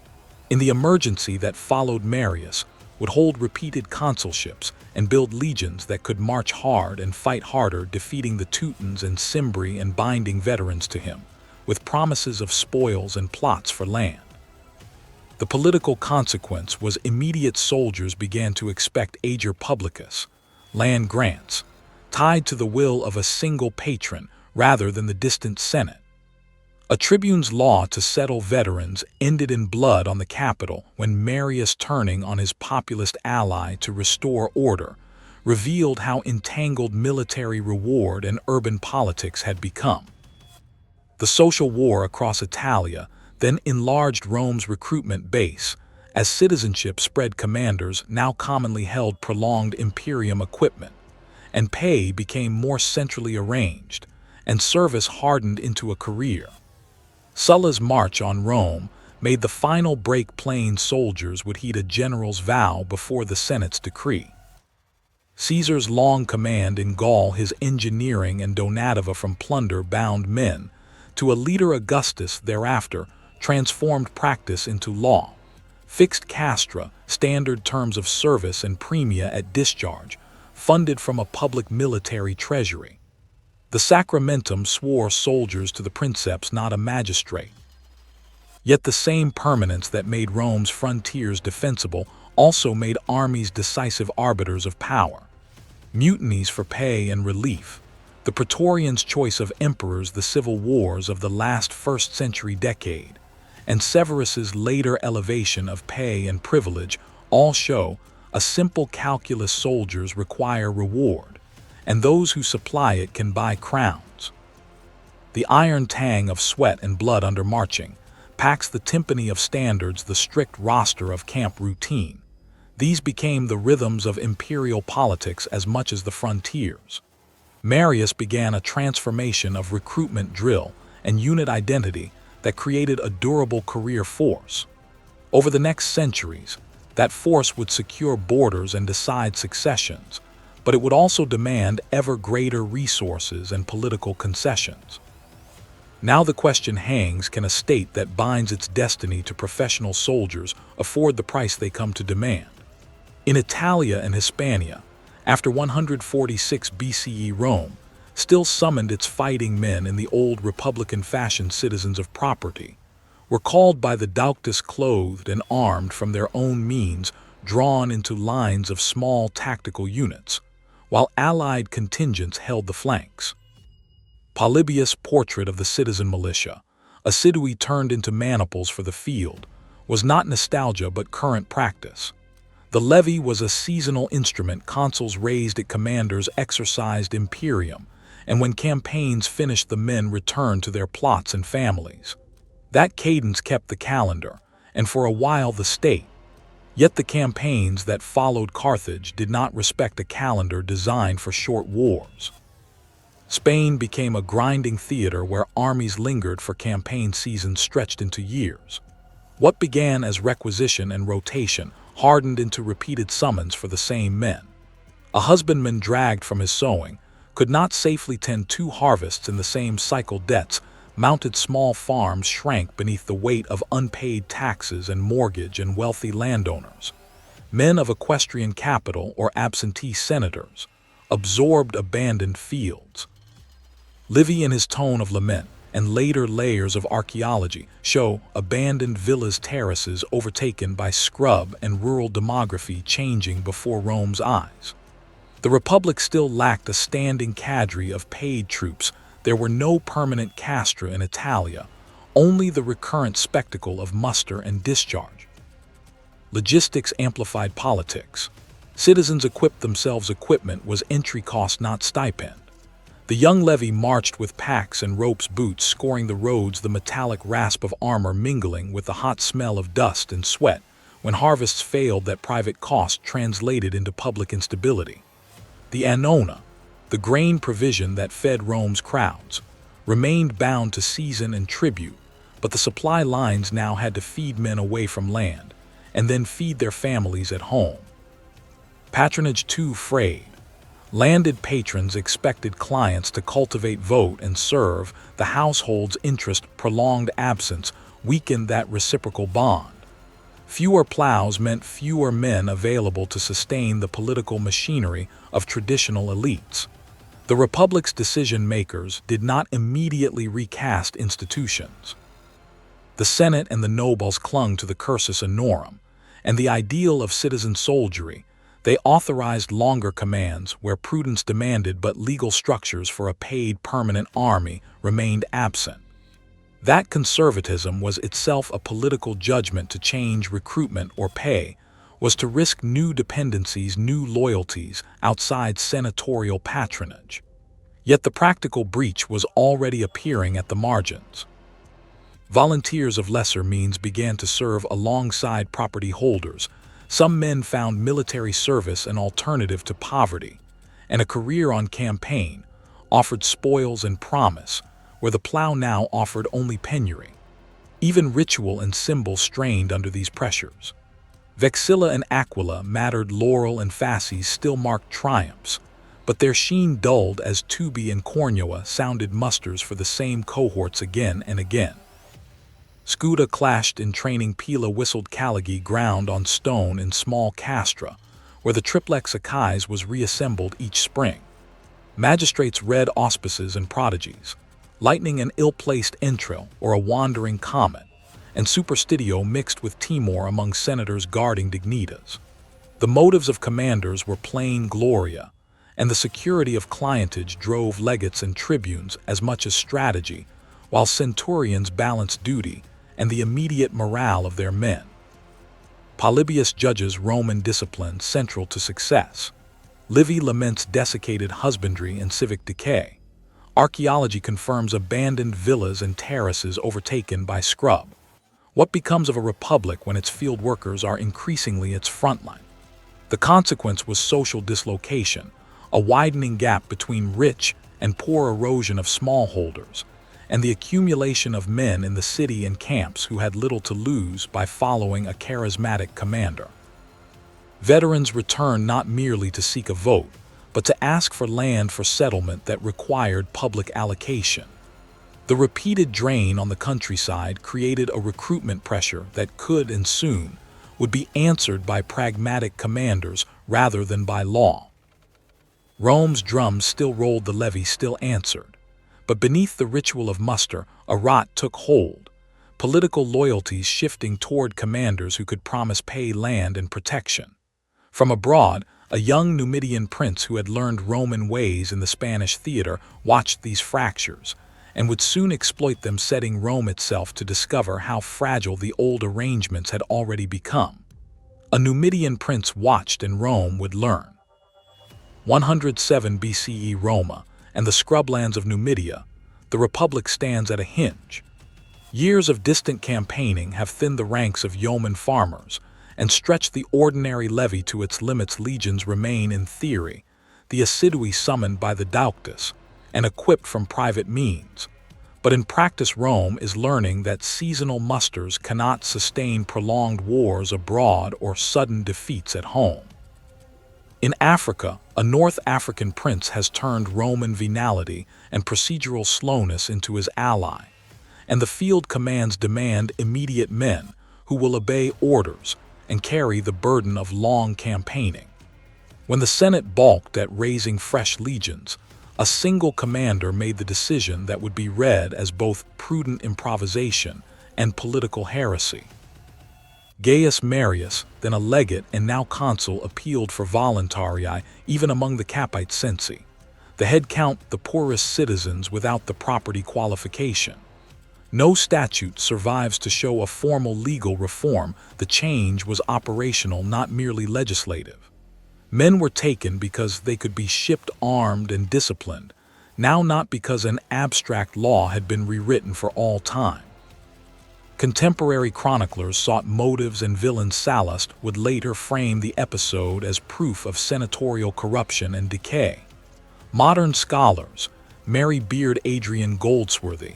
In the emergency that followed, Marius would hold repeated consulships and build legions that could march hard and fight harder, defeating the Teutons and Cimbri and binding veterans to him with promises of spoils and plots for land. The political consequence was immediate. Soldiers began to expect ager publicus, land grants, tied to the will of a single patron rather than the distant Senate. A tribune's law to settle veterans ended in blood on the Capitol when Marius, turning on his populist ally to restore order, revealed how entangled military reward and urban politics had become. The social war across Italia then enlarged Rome's recruitment base, as citizenship spread. Commanders now commonly held prolonged imperium equipment, and pay became more centrally arranged, and service hardened into a career. Sulla's march on Rome made the final break. Plain soldiers would heed a general's vow before the Senate's decree. Caesar's long command in Gaul, his engineering and donativa from plunder, bound men to a leader. Augustus thereafter transformed practice into law. Fixed castra, standard terms of service, and premia at discharge, funded from a public military treasury. The sacramentum swore soldiers to the princeps, not a magistrate. Yet the same permanence that made Rome's frontiers defensible also made armies decisive arbiters of power. Mutinies for pay and relief, The Praetorians' choice of emperors, the civil wars of the last first-century decade, and Severus's later elevation of pay and privilege all show a simple calculus: soldiers require reward, and those who supply it can buy crowns. The iron tang of sweat and blood under marching packs the timpani of standards, the strict roster of camp routine. These became the rhythms of imperial politics as much as the frontiers. Marius began a transformation of recruitment drill and unit identity that created a durable career force. Over the next centuries, that force would secure borders and decide successions, but it would also demand ever greater resources and political concessions. Now the question hangs: can a state that binds its destiny to professional soldiers afford the price they come to demand? In Italia and Hispania, after 146 BCE, Rome still summoned its fighting men, in the old republican-fashioned citizens of property were called by the Dauctus, clothed and armed from their own means, drawn into lines of small tactical units, while allied contingents held the flanks. Polybius' portrait of the citizen militia, assidui turned into maniples for the field, was not nostalgia but current practice. The levy was a seasonal instrument. Consuls raised it, commanders exercised imperium, and when campaigns finished, the men returned to their plots and families. That cadence kept the calendar, and for a while the state. Yet the campaigns that followed Carthage did not respect a calendar designed for short wars. Spain became a grinding theater where armies lingered for campaign seasons stretched into years. What began as requisition and rotation hardened into repeated summons for the same men. A husbandman dragged from his sowing could not safely tend 2 harvests in the same cycle. Debts mounted, small farms shrank beneath the weight of unpaid taxes and mortgage, and wealthy landowners, men of equestrian capital or absentee senators, absorbed abandoned fields. Livy, in his tone of lament, and later layers of archaeology show abandoned villas, terraces overtaken by scrub, and rural demography changing before Rome's eyes. The Republic still lacked a standing cadre of paid troops. There were no permanent castra in Italia, only the recurrent spectacle of muster and discharge. Logistics amplified politics. Citizens equipped themselves. Equipment was entry cost, not stipend. The young levy marched with packs and ropes, boots scoring the roads, the metallic rasp of armor mingling with the hot smell of dust and sweat. When harvests failed, that private cost translated into public instability. The annona, the grain provision that fed Rome's crowds, remained bound to season and tribute, but the supply lines now had to feed men away from land, and then feed their families at home. Patronage too frayed. Landed patrons expected clients to cultivate, vote, and serve the household's interest. Prolonged absence weakened that reciprocal bond. Fewer plows meant fewer men available to sustain the political machinery of traditional elites. The Republic's decision-makers did not immediately recast institutions. The Senate and the nobles clung to the cursus honorum and the ideal of citizen soldiery. They authorized longer commands where prudence demanded, but legal structures for a paid permanent army remained absent. That conservatism was itself a political judgment. To change recruitment or pay was to risk new dependencies, new loyalties outside senatorial patronage. Yet the practical breach was already appearing at the margins. Volunteers of lesser means began to serve alongside property holders. Some men found military service an alternative to poverty, and a career on campaign offered spoils and promise, where the plow now offered only penury. Even ritual and symbol strained under these pressures. Vexilla and Aquila mattered, laurel and fasces still marked triumphs, but their sheen dulled as Tubi and Cornua sounded musters for the same cohorts again and again. Scuda clashed in training, Pila whistled, Caligae ground on stone in small castra, where the triplex Achaies was reassembled each spring. Magistrates read auspices and prodigies, lightning an ill-placed entrail or a wandering comet, and superstitio mixed with timor among senators guarding dignitas. The motives of commanders were plain gloria, and the security of clientage drove legates and tribunes as much as strategy, while centurions balanced duty and the immediate morale of their men. Polybius judges Roman discipline central to success. Livy laments desiccated husbandry and civic decay. Archaeology confirms abandoned villas and terraces overtaken by scrub. What becomes of a republic when its field workers are increasingly its frontline? The consequence was social dislocation, a widening gap between rich and poor, erosion of smallholders, and the accumulation of men in the city and camps who had little to lose by following a charismatic commander. Veterans returned not merely to seek a vote, but to ask for land for settlement that required public allocation. The repeated drain on the countryside created a recruitment pressure that could and soon would be answered by pragmatic commanders rather than by law. Rome's drums still rolled, the levy still answered. But beneath the ritual of muster, a rot took hold, political loyalties shifting toward commanders who could promise pay, land, and protection. From abroad, a young Numidian prince who had learned Roman ways in the Spanish theater watched these fractures, and would soon exploit them, setting Rome itself to discover how fragile the old arrangements had already become. A Numidian prince watched, and Rome would learn. 107 BCE, Roma and the scrublands of Numidia, the republic stands at a hinge. Years of distant campaigning have thinned the ranks of yeoman farmers and stretched the ordinary levy to its limits. Legions remain in theory, the assidui summoned by the Dauctus and equipped from private means. But in practice, Rome is learning that seasonal musters cannot sustain prolonged wars abroad or sudden defeats at home. In Africa, a North African prince has turned Roman venality and procedural slowness into his ally, and the field commands demand immediate men who will obey orders and carry the burden of long campaigning. When the Senate balked at raising fresh legions, a single commander made the decision that would be read as both prudent improvisation and political heresy. Gaius Marius, then a legate and now consul, appealed for voluntarii even among the Capite censi. The head count the poorest citizens without the property qualification. No statute survives to show a formal legal reform. The change was operational, not merely legislative. Men were taken because they could be shipped armed and disciplined, now not because an abstract law had been rewritten for all time. Contemporary chroniclers sought motives, and villain Sallust would later frame the episode as proof of senatorial corruption and decay. Modern scholars, Mary Beard, Adrian Goldsworthy,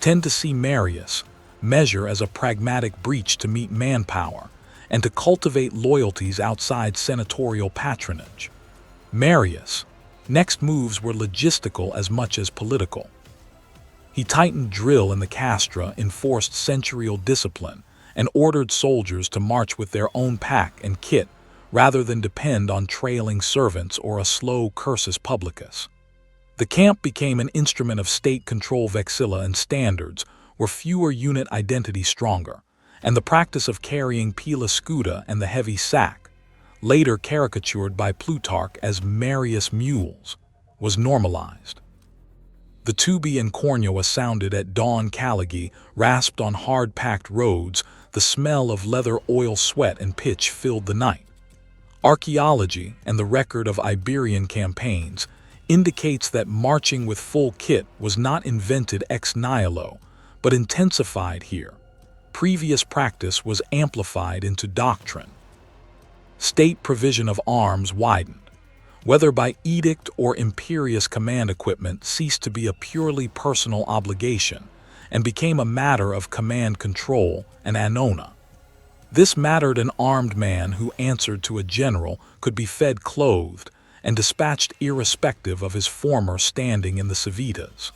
tend to see Marius' measure as a pragmatic breach to meet manpower and to cultivate loyalties outside senatorial patronage. Marius' next moves were logistical as much as political. He tightened drill in the castra, enforced centurial discipline, and ordered soldiers to march with their own pack and kit rather than depend on trailing servants or a slow cursus publicus. The camp became an instrument of state control. Vexilla and standards were fewer, unit identity stronger, and the practice of carrying pila scuda and the heavy sack, later caricatured by Plutarch as Marius mules, was normalized. The tubi and cornua sounded at dawn. Caligae rasped on hard-packed roads. The smell of leather, oil, sweat, and pitch filled the night. Archaeology and the record of Iberian campaigns indicates that marching with full kit was not invented ex nihilo, but intensified here. Previous practice was amplified into doctrine. State provision of arms widened. Whether by edict or imperious command, equipment ceased to be a purely personal obligation and became a matter of command control and annona. This mattered. An armed man who answered to a general could be fed, clothed, and dispatched irrespective of his former standing in the civitas.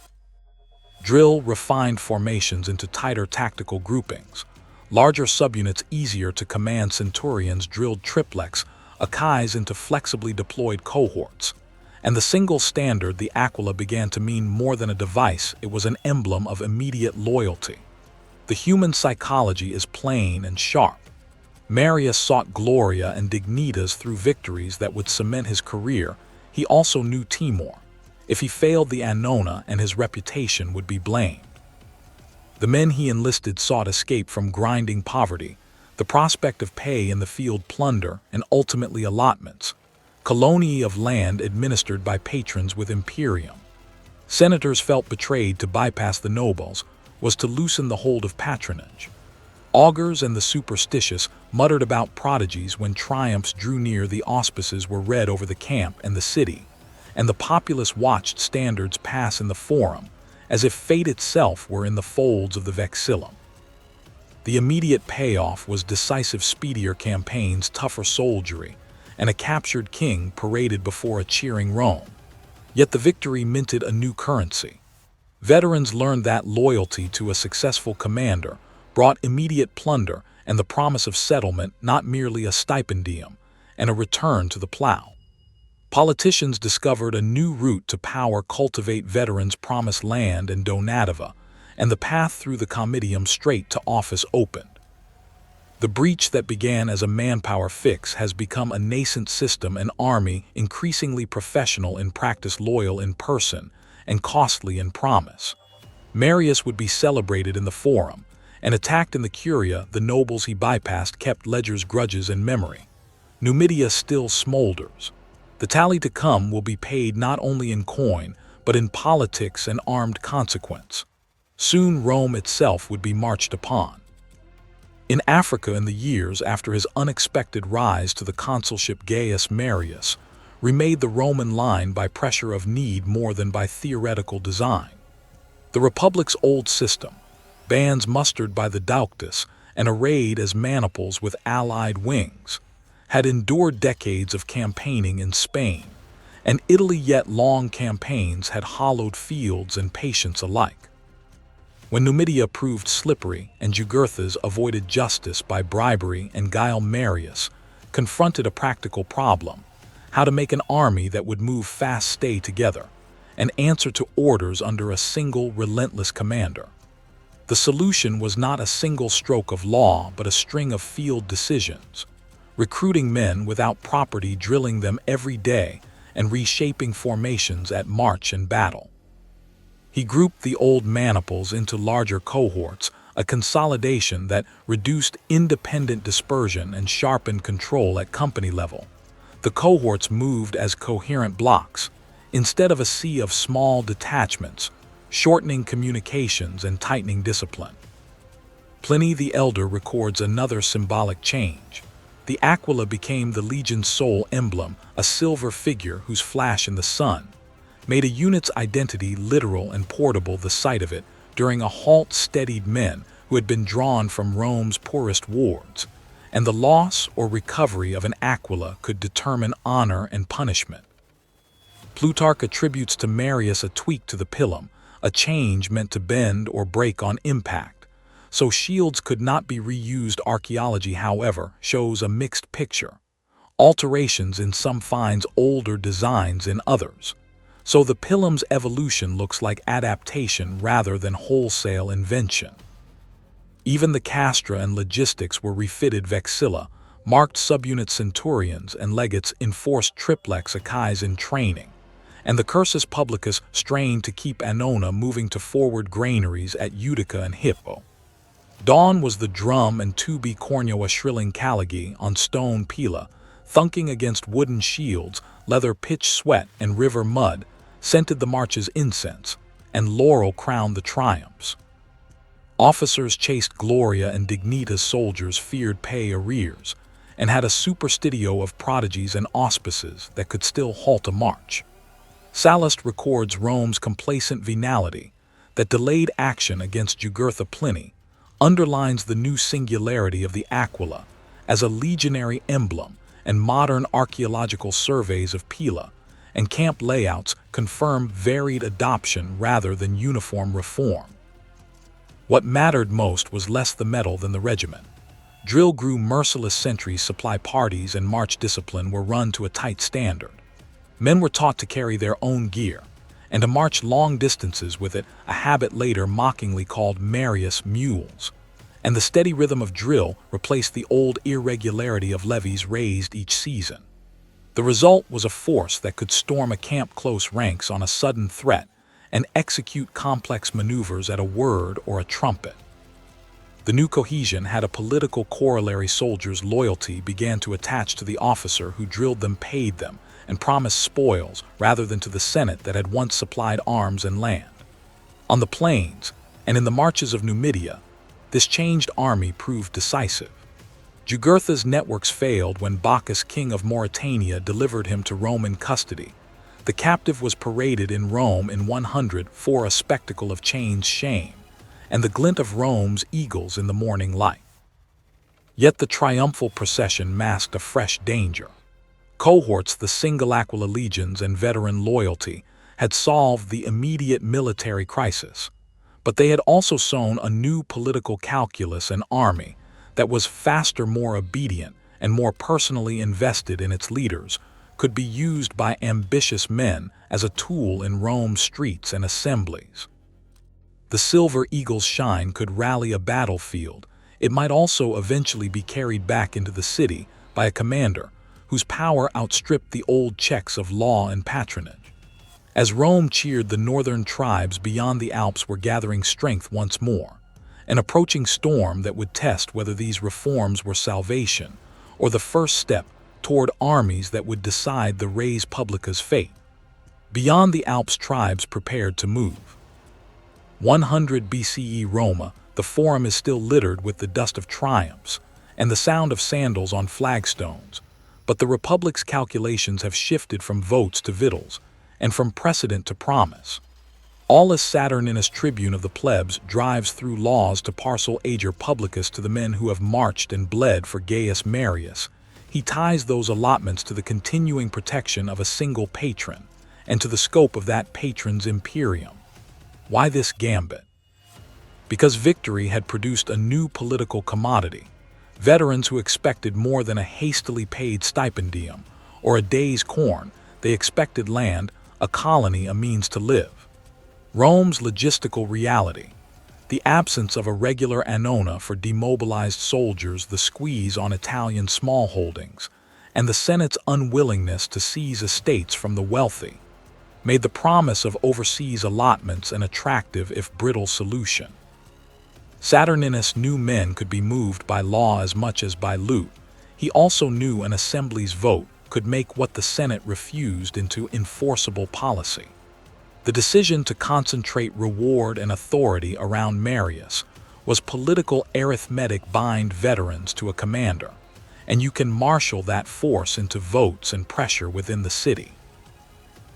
Drill refined formations into tighter tactical groupings. Larger subunits easier to command. Centurions drilled triplex Achais into flexibly deployed cohorts, and the single standard, the aquila, began to mean more than a device. It was an emblem of immediate loyalty. The human psychology is plain and sharp. Marius sought gloria and dignitas through victories that would cement his career. he also knew Timor. If he failed the Annona, and his reputation would be blamed. The men he enlisted sought escape from grinding poverty, the prospect of pay in the field plunder, and ultimately allotments, colony of land administered by patrons with imperium. Senators felt betrayed to bypass the nobles was to loosen the hold of patronage. Augurs and the superstitious muttered about prodigies when triumphs drew near. The auspices were read over the camp and the city, and the populace watched standards pass in the forum, as if fate itself were in the folds of the vexillum. The immediate payoff was decisive, speedier campaigns, tougher soldiery, and a captured king paraded before a cheering Rome. Yet the victory minted a new currency. Veterans learned that loyalty to a successful commander brought immediate plunder and the promise of settlement, not merely a stipendium, and a return to the plow. Politicians discovered a new route to power. Cultivate veterans promised land and donativa, and the path through the comitium straight to office opened. The breach that began as a manpower fix has become a nascent system, an army increasingly professional in practice, loyal in person, and costly in promise. Marius would be celebrated in the forum, and attacked in the curia. The nobles he bypassed kept ledgers, grudges, and memory. Numidia still smolders. The tally to come will be paid not only in coin, but in politics and armed consequence. Soon Rome itself would be marched upon. In Africa, in the years after his unexpected rise to the consulship, Gaius Marius remade the Roman line by pressure of need more than by theoretical design. The Republic's old system, bands mustered by the Dauctus and arrayed as maniples with allied wings, had endured decades of campaigning in Spain and Italy, yet long campaigns had hollowed fields and patience alike. When Numidia proved slippery and Jugurthas avoided justice by bribery, and Gaius Marius confronted a practical problem: how to make an army that would move fast, stay together, and answer to orders under a single relentless commander. The solution was not a single stroke of law, but a string of field decisions: recruiting men without property, drilling them every day, and reshaping formations at march and battle. He grouped the old maniples into larger cohorts, a consolidation that reduced independent dispersion and sharpened control at company level. The cohorts moved as coherent blocks, instead of a sea of small detachments, shortening communications and tightening discipline. Pliny the Elder records another symbolic change. The aquila became the legion's sole emblem, a silver figure whose flash in the sun made a unit's identity literal and portable. The sight of it during a halt steadied men who had been drawn from Rome's poorest wards, and the loss or recovery of an aquila could determine honor and punishment. Plutarch attributes to Marius a tweak to the pilum, a change meant to bend or break on impact, so shields could not be reused. Archaeology, however, shows a mixed picture. Alterations in some finds older designs in others. So the pilum's evolution looks like adaptation rather than wholesale invention. Even the castra and logistics were refitted. Vexilla, marked subunit centurions and legates enforced triplex achaes in training, and the cursus publicus strained to keep Annona moving to forward granaries at Utica and Hippo. Dawn was the drum and tubi cornua shrilling caligae on stone pila, thunking against wooden shields. Leather, pitch, sweat, and river mud scented the march's incense, and laurel crowned the triumphs. Officers chased gloria and dignitas, soldiers feared pay arrears, and had a superstitio of prodigies and auspices that could still halt a march. Sallust records Rome's complacent venality that delayed action against Jugurtha. Pliny underlines the new singularity of the aquila as a legionary emblem, and modern archaeological surveys of Pila and camp layouts confirm varied adoption rather than uniform reform. What mattered most was less the medal than the regiment. Drill grew merciless. Sentries, supply parties, and march discipline were run to a tight standard. Men were taught to carry their own gear and to march long distances with it, a habit later mockingly called Marius mules. And the steady rhythm of drill replaced the old irregularity of levies raised each season. The result was a force that could storm a camp close ranks on a sudden threat and execute complex maneuvers at a word or a trumpet. The new cohesion had a political corollary. Soldiers' loyalty began to attach to the officer who drilled them, paid them, and promised spoils rather than to the Senate that had once supplied arms and land. On the plains and in the marches of Numidia, this changed army proved decisive. Jugurtha's networks failed when Bacchus, king of Mauritania, delivered him to Roman custody. The captive was paraded in Rome in 104, a spectacle of chains, shame, and the glint of Rome's eagles in the morning light. Yet the triumphal procession masked a fresh danger. Cohorts, the single Aquila legions and veteran loyalty, had solved the immediate military crisis, but they had also sown a new political calculus. An army that was faster, more obedient, and more personally invested in its leaders could be used by ambitious men as a tool in Rome's streets and assemblies. The silver eagle's shine could rally a battlefield. It might also eventually be carried back into the city by a commander whose power outstripped the old checks of law and patronage. As Rome cheered, the northern tribes beyond the Alps were gathering strength once more, an approaching storm that would test whether these reforms were salvation or the first step toward armies that would decide the res publica's fate. Beyond the Alps, tribes prepared to move. 100 BCE Roma, the forum is still littered with the dust of triumphs and the sound of sandals on flagstones, but the Republic's calculations have shifted from votes to victuals and from precedent to promise. Aulus Saturninus, tribune of the plebs, drives through laws to parcel ager publicus to the men who have marched and bled for Gaius Marius. He ties those allotments to the continuing protection of a single patron and to the scope of that patron's imperium. Why this gambit? Because victory had produced a new political commodity. Veterans who expected more than a hastily paid stipendium or a day's corn, they expected land, a colony, a means to live. Rome's logistical reality, the absence of a regular annona for demobilized soldiers, the squeeze on Italian smallholdings, and the Senate's unwillingness to seize estates from the wealthy, made the promise of overseas allotments an attractive if brittle solution. Saturninus knew men could be moved by law as much as by loot. He also knew an assembly's vote could make what the Senate refused into enforceable policy. The decision to concentrate reward and authority around Marius was political arithmetic. Bind veterans to a commander, and you can marshal that force into votes and pressure within the city.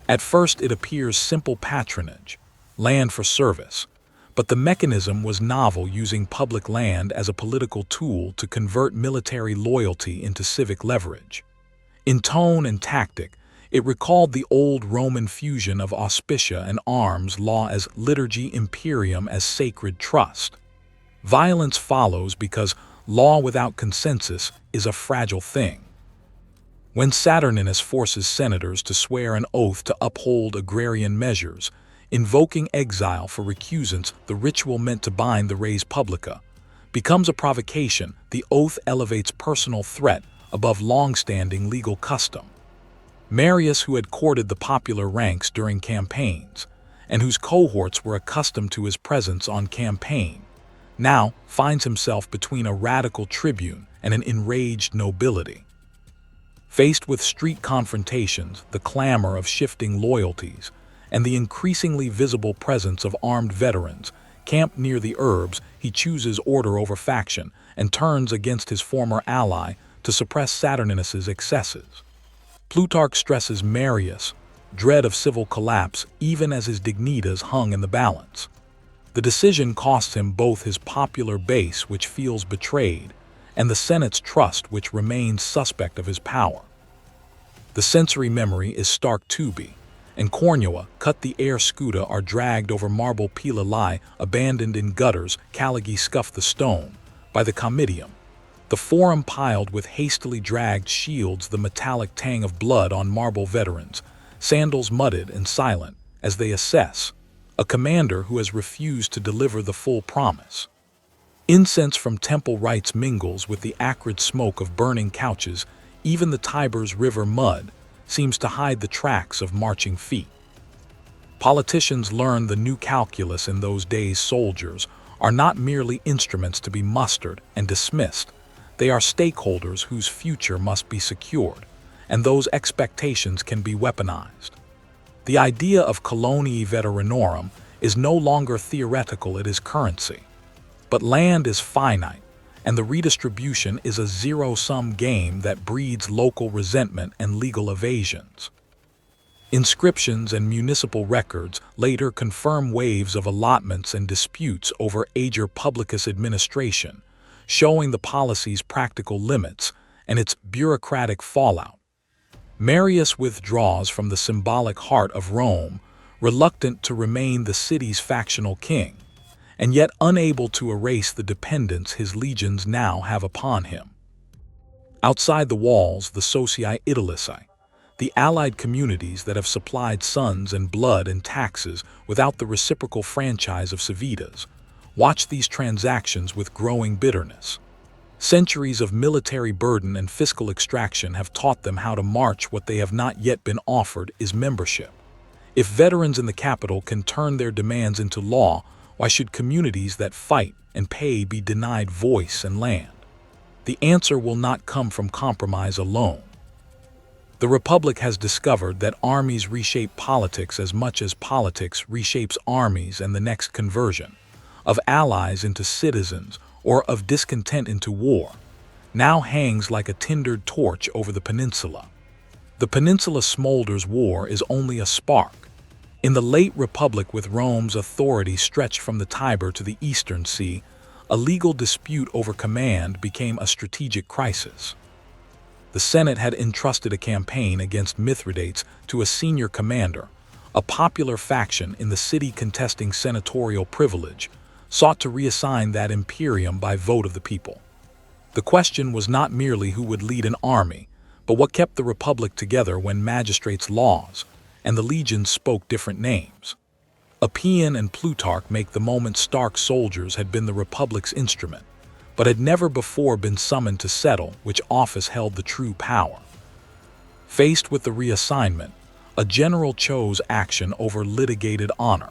At first it appears simple: patronage, land for service, but the mechanism was novel, using public land as a political tool to convert military loyalty into civic leverage. In tone and tactic, it recalled the old Roman fusion of auspicia and arms, law as liturgy, imperium as sacred trust. Violence follows because law without consensus is a fragile thing. When Saturninus forces senators to swear an oath to uphold agrarian measures, invoking exile for recusants, the ritual meant to bind the res publica, becomes a provocation. The oath elevates personal threat above long-standing legal custom. Marius, who had courted the popular ranks during campaigns, and whose cohorts were accustomed to his presence on campaign, now finds himself between a radical tribune and an enraged nobility. Faced with street confrontations, the clamor of shifting loyalties, and the increasingly visible presence of armed veterans camped near the Urbs, he chooses order over faction and turns against his former ally to suppress Saturninus's excesses. Plutarch stresses Marius' dread of civil collapse even as his dignitas hung in the balance. The decision costs him both his popular base, which feels betrayed, and the Senate's trust, which remains suspect of his power. The sensory memory is stark. Tubi and Cornua, cut the air scuda, are dragged over marble pila lie, abandoned in gutters. Caligae scuff the stone by the Comidium. The forum piled with hastily dragged shields, the metallic tang of blood on marble veterans, sandals mudded and silent as they assess a commander who has refused to deliver the full promise. Incense from temple rites mingles with the acrid smoke of burning couches. Even the Tiber's river mud seems to hide the tracks of marching feet. Politicians learned the new calculus in those days. Soldiers are not merely instruments to be mustered and dismissed. They are stakeholders whose future must be secured, and those expectations can be weaponized. The idea of coloniae veteranorum is no longer theoretical, it is currency. But land is finite, and the redistribution is a zero-sum game that breeds local resentment and legal evasions. Inscriptions and municipal records later confirm waves of allotments and disputes over ager publicus administration, showing the policy's practical limits and its bureaucratic fallout. Marius withdraws from the symbolic heart of Rome, reluctant to remain the city's factional king, and yet unable to erase the dependence his legions now have upon him. Outside the walls, the socii idolici, the allied communities that have supplied sons and blood and taxes without the reciprocal franchise of civitas, watch these transactions with growing bitterness. Centuries of military burden and fiscal extraction have taught them how to march. What they have not yet been offered is membership. If veterans in the capital can turn their demands into law, why should communities that fight and pay be denied voice and land? The answer will not come from compromise alone. The Republic has discovered that armies reshape politics as much as politics reshapes armies, and the next conversion, of allies into citizens or of discontent into war, now hangs like a tindered torch over the peninsula. The peninsula smolders, war is only a spark. In the late Republic, with Rome's authority stretched from the Tiber to the Eastern Sea, a legal dispute over command became a strategic crisis. The Senate had entrusted a campaign against Mithridates to a senior commander. A popular faction in the city, contesting senatorial privilege, sought to reassign that imperium by vote of the people. The question was not merely who would lead an army, but what kept the Republic together when magistrates' laws and the legions spoke different names. Appian and Plutarch make the moment stark. Soldiers had been the Republic's instrument, but had never before been summoned to settle which office held the true power. Faced with the reassignment, a general chose action over litigated honor.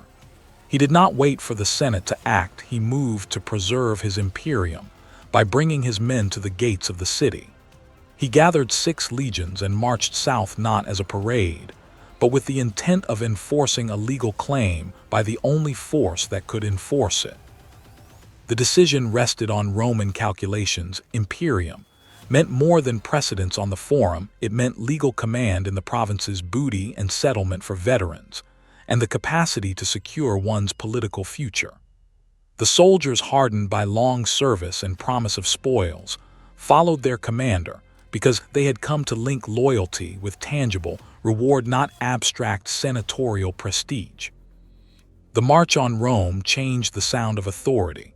He did not wait for the Senate to act. He moved to preserve his imperium by bringing his men to the gates of the city. He gathered 6 legions and marched south, not as a parade, but with the intent of enforcing a legal claim by the only force that could enforce it. The decision rested on Roman calculations. Imperium meant more than precedence on the forum. It meant legal command in the provinces, booty and settlement for veterans, and the capacity to secure one's political future. The soldiers, hardened by long service and promise of spoils, followed their commander because they had come to link loyalty with tangible reward, not abstract senatorial prestige. The march on Rome changed the sound of authority.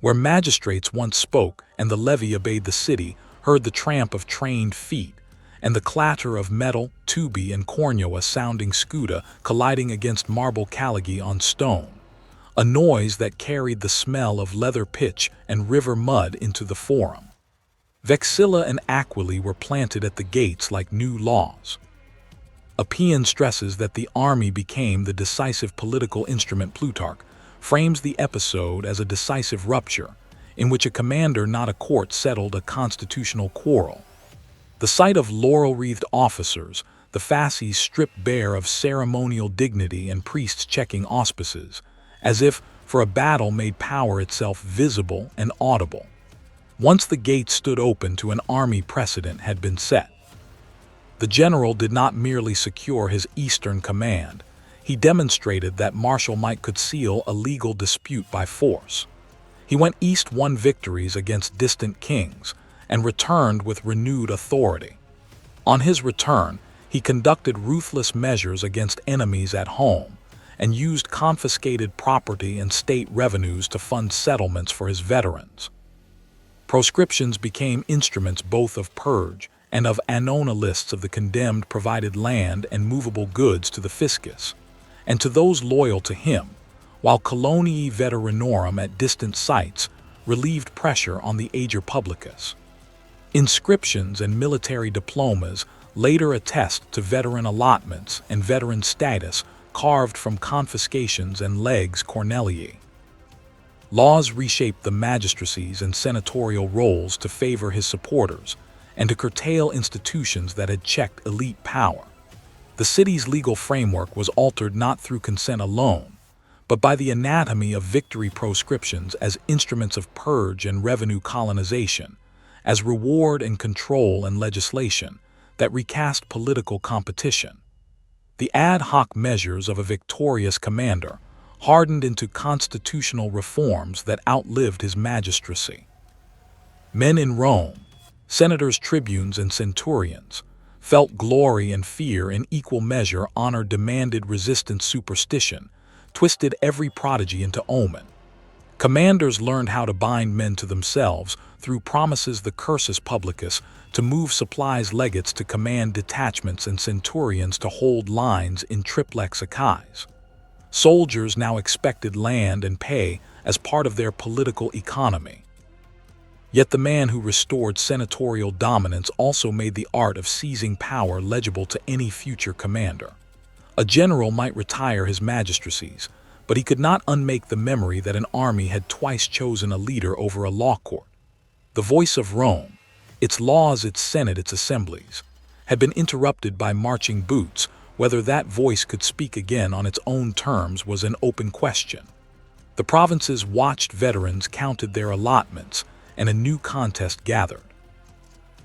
Where magistrates once spoke and the levy obeyed, the city heard the tramp of trained feet and the clatter of metal, tubi and cornua sounding scuda colliding against marble caligae on stone, a noise that carried the smell of leather, pitch and river mud into the forum. Vexilla and Aquila were planted at the gates like new laws. Appian stresses that the army became the decisive political instrument. Plutarch frames the episode as a decisive rupture, in which a commander, not a court, settled a constitutional quarrel. The sight of laurel-wreathed officers, the fasces stripped bare of ceremonial dignity and priests checking auspices, as if for a battle, made power itself visible and audible. Once the gates stood open to an army, precedent had been set. The general did not merely secure his eastern command, he demonstrated that martial might could seal a legal dispute by force. He went east, won victories against distant kings, and returned with renewed authority. On his return, he conducted ruthless measures against enemies at home, and used confiscated property and state revenues to fund settlements for his veterans. Proscriptions became instruments both of purge and of annona. Lists of the condemned provided land and movable goods to the fiscus, and to those loyal to him, while coloniae veteranorum at distant sites relieved pressure on the ager publicus. Inscriptions and military diplomas later attest to veteran allotments and veteran status carved from confiscations and legs Cornelii. Laws reshaped the magistracies and senatorial roles to favor his supporters and to curtail institutions that had checked elite power. The city's legal framework was altered not through consent alone, but by the anatomy of victory proscriptions as instruments of purge and revenue colonization, as reward and control and legislation that recast political competition. The ad hoc measures of a victorious commander hardened into constitutional reforms that outlived his magistracy. Men in Rome, senators, tribunes, and centurions, felt glory and fear in equal measure, honor demanded resistance, superstition twisted every prodigy into omen. Commanders learned how to bind men to themselves through promises, the cursus publicus, to move supplies, legates to command detachments, and centurions to hold lines in triplex Achai's. Soldiers now expected land and pay as part of their political economy. Yet the man who restored senatorial dominance also made the art of seizing power legible to any future commander. A general might retire his magistracies, but he could not unmake the memory that an army had twice chosen a leader over a law court. The voice of Rome, its laws, its senate, its assemblies, had been interrupted by marching boots. Whether that voice could speak again on its own terms was an open question. The provinces watched veterans, counted their allotments, and a new contest gathered.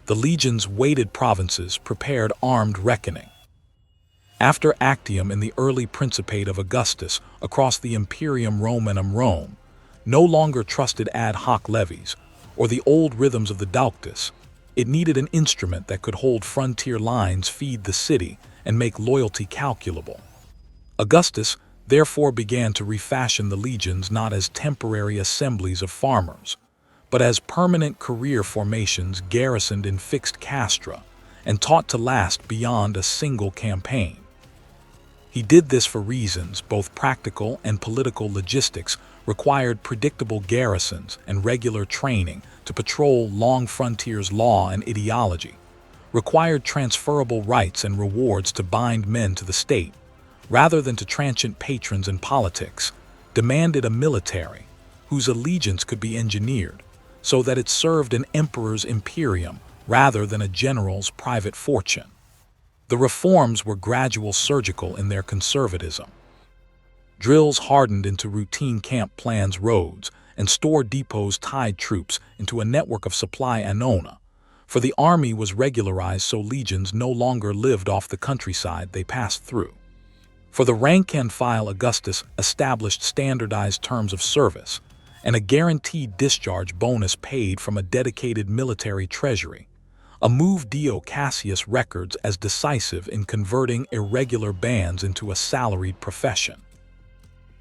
The legions waited, provinces prepared armed reckoning. After Actium in the early Principate of Augustus, across the Imperium Romanum, Rome no longer trusted ad hoc levies or the old rhythms of the Dauctus. It needed an instrument that could hold frontier lines, feed the city, and make loyalty calculable. Augustus therefore began to refashion the legions not as temporary assemblies of farmers, but as permanent career formations garrisoned in fixed castra and taught to last beyond a single campaign. He did this for reasons both practical and political. Logistics required predictable garrisons and regular training to patrol long frontiers. Law and ideology required transferable rights and rewards to bind men to the state, rather than to transient patrons. And politics demanded a military whose allegiance could be engineered so that it served an emperor's imperium rather than a general's private fortune. The reforms were gradual, surgical in their conservatism. Drills hardened into routine camp plans, roads and store depots tied troops into a network of supply. Annona, for the army was regularized so legions no longer lived off the countryside they passed through. For the rank and file, Augustus established standardized terms of service and a guaranteed discharge bonus paid from a dedicated military treasury, a move Dio Cassius records as decisive in converting irregular bands into a salaried profession.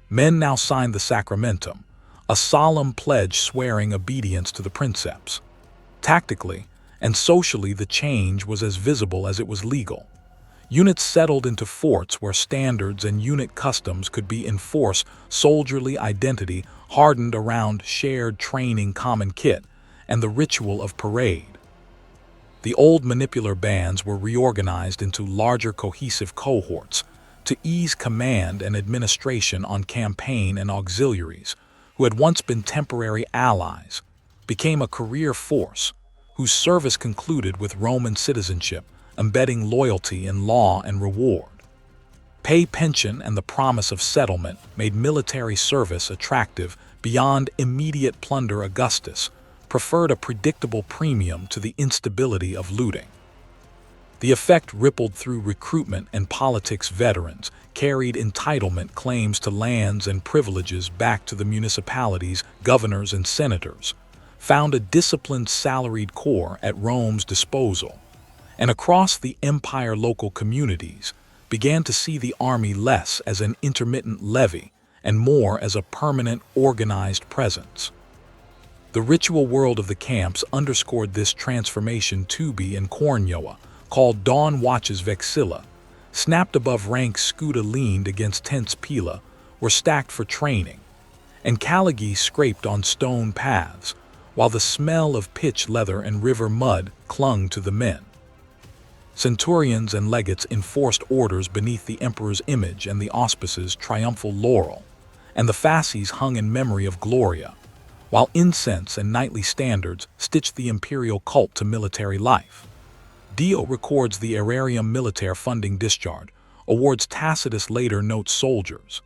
Men now signed the sacramentum, a solemn pledge swearing obedience to the princeps. Tactically and socially, the change was as visible as it was legal. Units settled into forts where standards and unit customs could be enforced. Soldierly identity hardened around shared training, common kit, and the ritual of parade. The old manipular bands were reorganized into larger cohesive cohorts to ease command and administration on campaign, and auxiliaries, who had once been temporary allies, became a career force whose service concluded with Roman citizenship, embedding loyalty in law and reward. Pay, pension, and the promise of settlement made military service attractive beyond immediate plunder. Augustus preferred a predictable premium to the instability of looting. The effect rippled through recruitment and politics. Veterans carried entitlement claims to lands and privileges back to the municipalities. Governors and senators found a disciplined salaried corps at Rome's disposal, and across the empire local communities began to see the army less as an intermittent levy and more as a permanent, organized presence. The ritual world of the camps underscored this transformation. Tubi and Cornioa, called dawn watches vexilla, snapped above ranks. Scuda leaned against tents. Pila were stacked for training, and Calligi scraped on stone paths, while the smell of pitch, leather, and river mud clung to the men. Centurions and legates enforced orders beneath the emperor's image and the auspices triumphal laurel, and the fasces hung in memory of Gloria, while incense and knightly standards stitched the imperial cult to military life. Dio records the aerarium militare funding discharge, awards Tacitus later notes soldiers.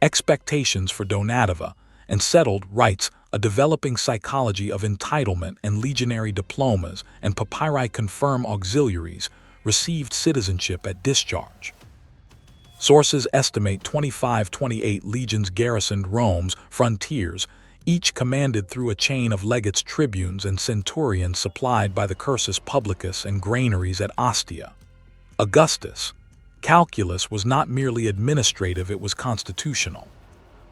Expectations for donativa, and settled writes a developing psychology of entitlement and legionary diplomas and papyri confirm auxiliaries received citizenship at discharge. Sources estimate 25-28 legions garrisoned Rome's frontiers, each commanded through a chain of legates, tribunes, and centurions supplied by the cursus publicus and granaries at Ostia. Augustus' calculus was not merely administrative, it was constitutional.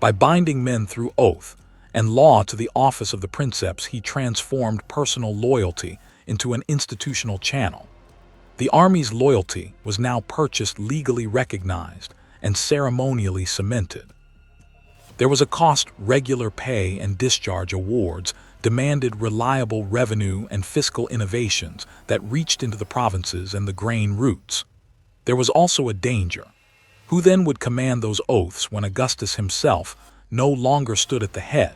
By binding men through oath and law to the office of the princeps, he transformed personal loyalty into an institutional channel. The army's loyalty was now purchased, legally recognized, and ceremonially cemented. There was a cost. Regular pay and discharge awards demanded reliable revenue and fiscal innovations that reached into the provinces and the grain routes. There was also a danger. Who then would command those oaths when Augustus himself no longer stood at the head?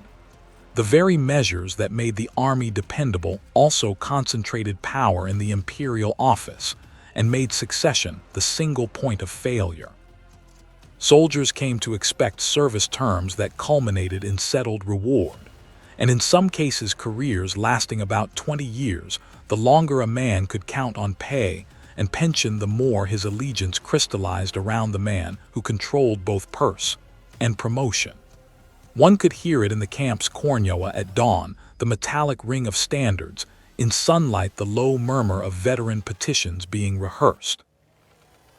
The very measures that made the army dependable also concentrated power in the imperial office and made succession the single point of failure. Soldiers came to expect service terms that culminated in settled reward, and in some cases careers lasting about 20 years. The longer a man could count on pay and pension, the more his allegiance crystallized around the man who controlled both purse and promotion. One could hear it in the camp's cornioa at dawn, the metallic ring of standards, in sunlight the low murmur of veteran petitions being rehearsed.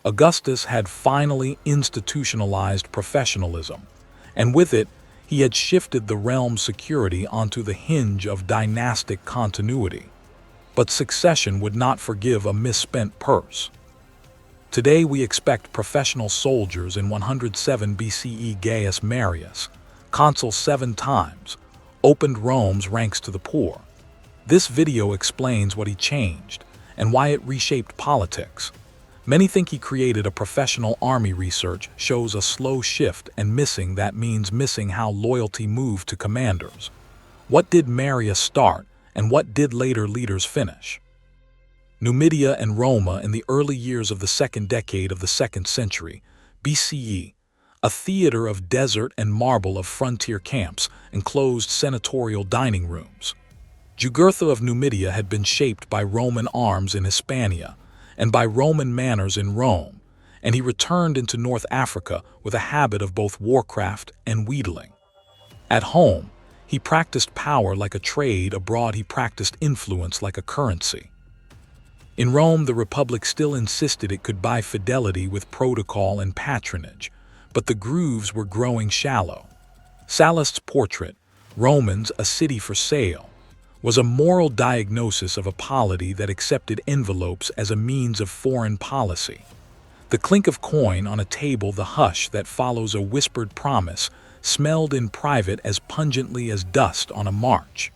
Augustus had finally institutionalized professionalism, and with it, he had shifted the realm's security onto the hinge of dynastic continuity. But succession would not forgive a misspent purse. Today we expect professional soldiers. In 107 BCE, Gaius Marius, consul 7 times, opened Rome's ranks to the poor. This video explains what he changed and why it reshaped politics. Many think he created a professional army. Research shows a slow shift, and missing that means missing how loyalty moved to commanders. What did Marius start, and what did later leaders finish? Numidia and Roma in the early years of the second decade of the 2nd century BCE, a theater of desert and marble, of frontier camps, enclosed senatorial dining rooms. Jugurtha of Numidia had been shaped by Roman arms in Hispania and by Roman manners in Rome, and he returned into North Africa with a habit of both warcraft and wheedling. At home, he practiced power like a trade. Abroad, he practiced influence like a currency. In Rome, the Republic still insisted it could buy fidelity with protocol and patronage, but the grooves were growing shallow. Sallust's portrait, Romans, a City for Sale, was a moral diagnosis of a polity that accepted envelopes as a means of foreign policy. The clink of coin on a table, the hush that follows a whispered promise, smelled in private as pungently as dust on a march.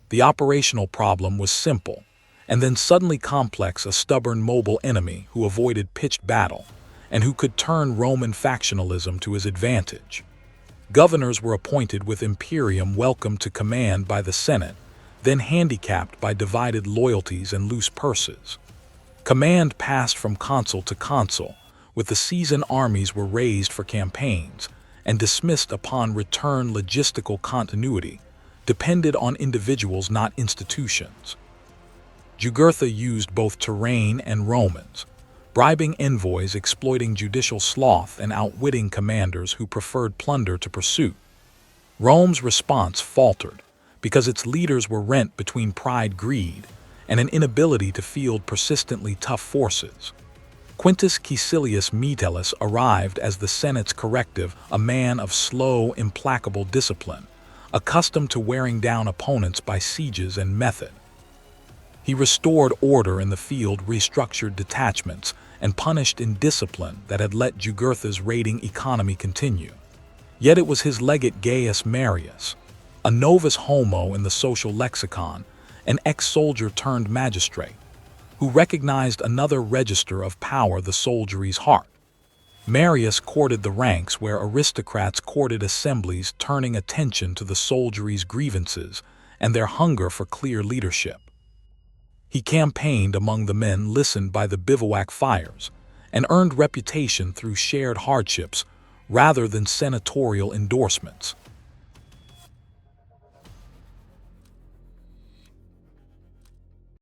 The operational problem was simple, and then suddenly complex: a stubborn, mobile enemy who avoided pitched battle, and who could turn Roman factionalism to his advantage. Governors were appointed with imperium welcomed to command by the Senate, then handicapped by divided loyalties and loose purses. Command passed from consul to consul, with the seasoned armies were raised for campaigns, and dismissed upon return. Logistical continuity depended on individuals, not institutions. Jugurtha used both terrain and Romans, bribing envoys, exploiting judicial sloth, and outwitting commanders who preferred plunder to pursuit. Rome's response faltered because its leaders were rent between pride, greed, and an inability to field persistently tough forces. Quintus Caecilius Metellus arrived as the Senate's corrective, a man of slow, implacable discipline, accustomed to wearing down opponents by sieges and method. He restored order in the field, restructured detachments, and punished indiscipline that had let Jugurtha's raiding economy continue. Yet it was his legate Gaius Marius, a novus homo in the social lexicon, an ex-soldier turned magistrate, who recognized another register of power, the soldiery's heart. Marius courted the ranks where aristocrats courted assemblies, turning attention to the soldiery's grievances and their hunger for clear leadership. He campaigned among the men listened by the bivouac fires, and earned reputation through shared hardships rather than senatorial endorsements.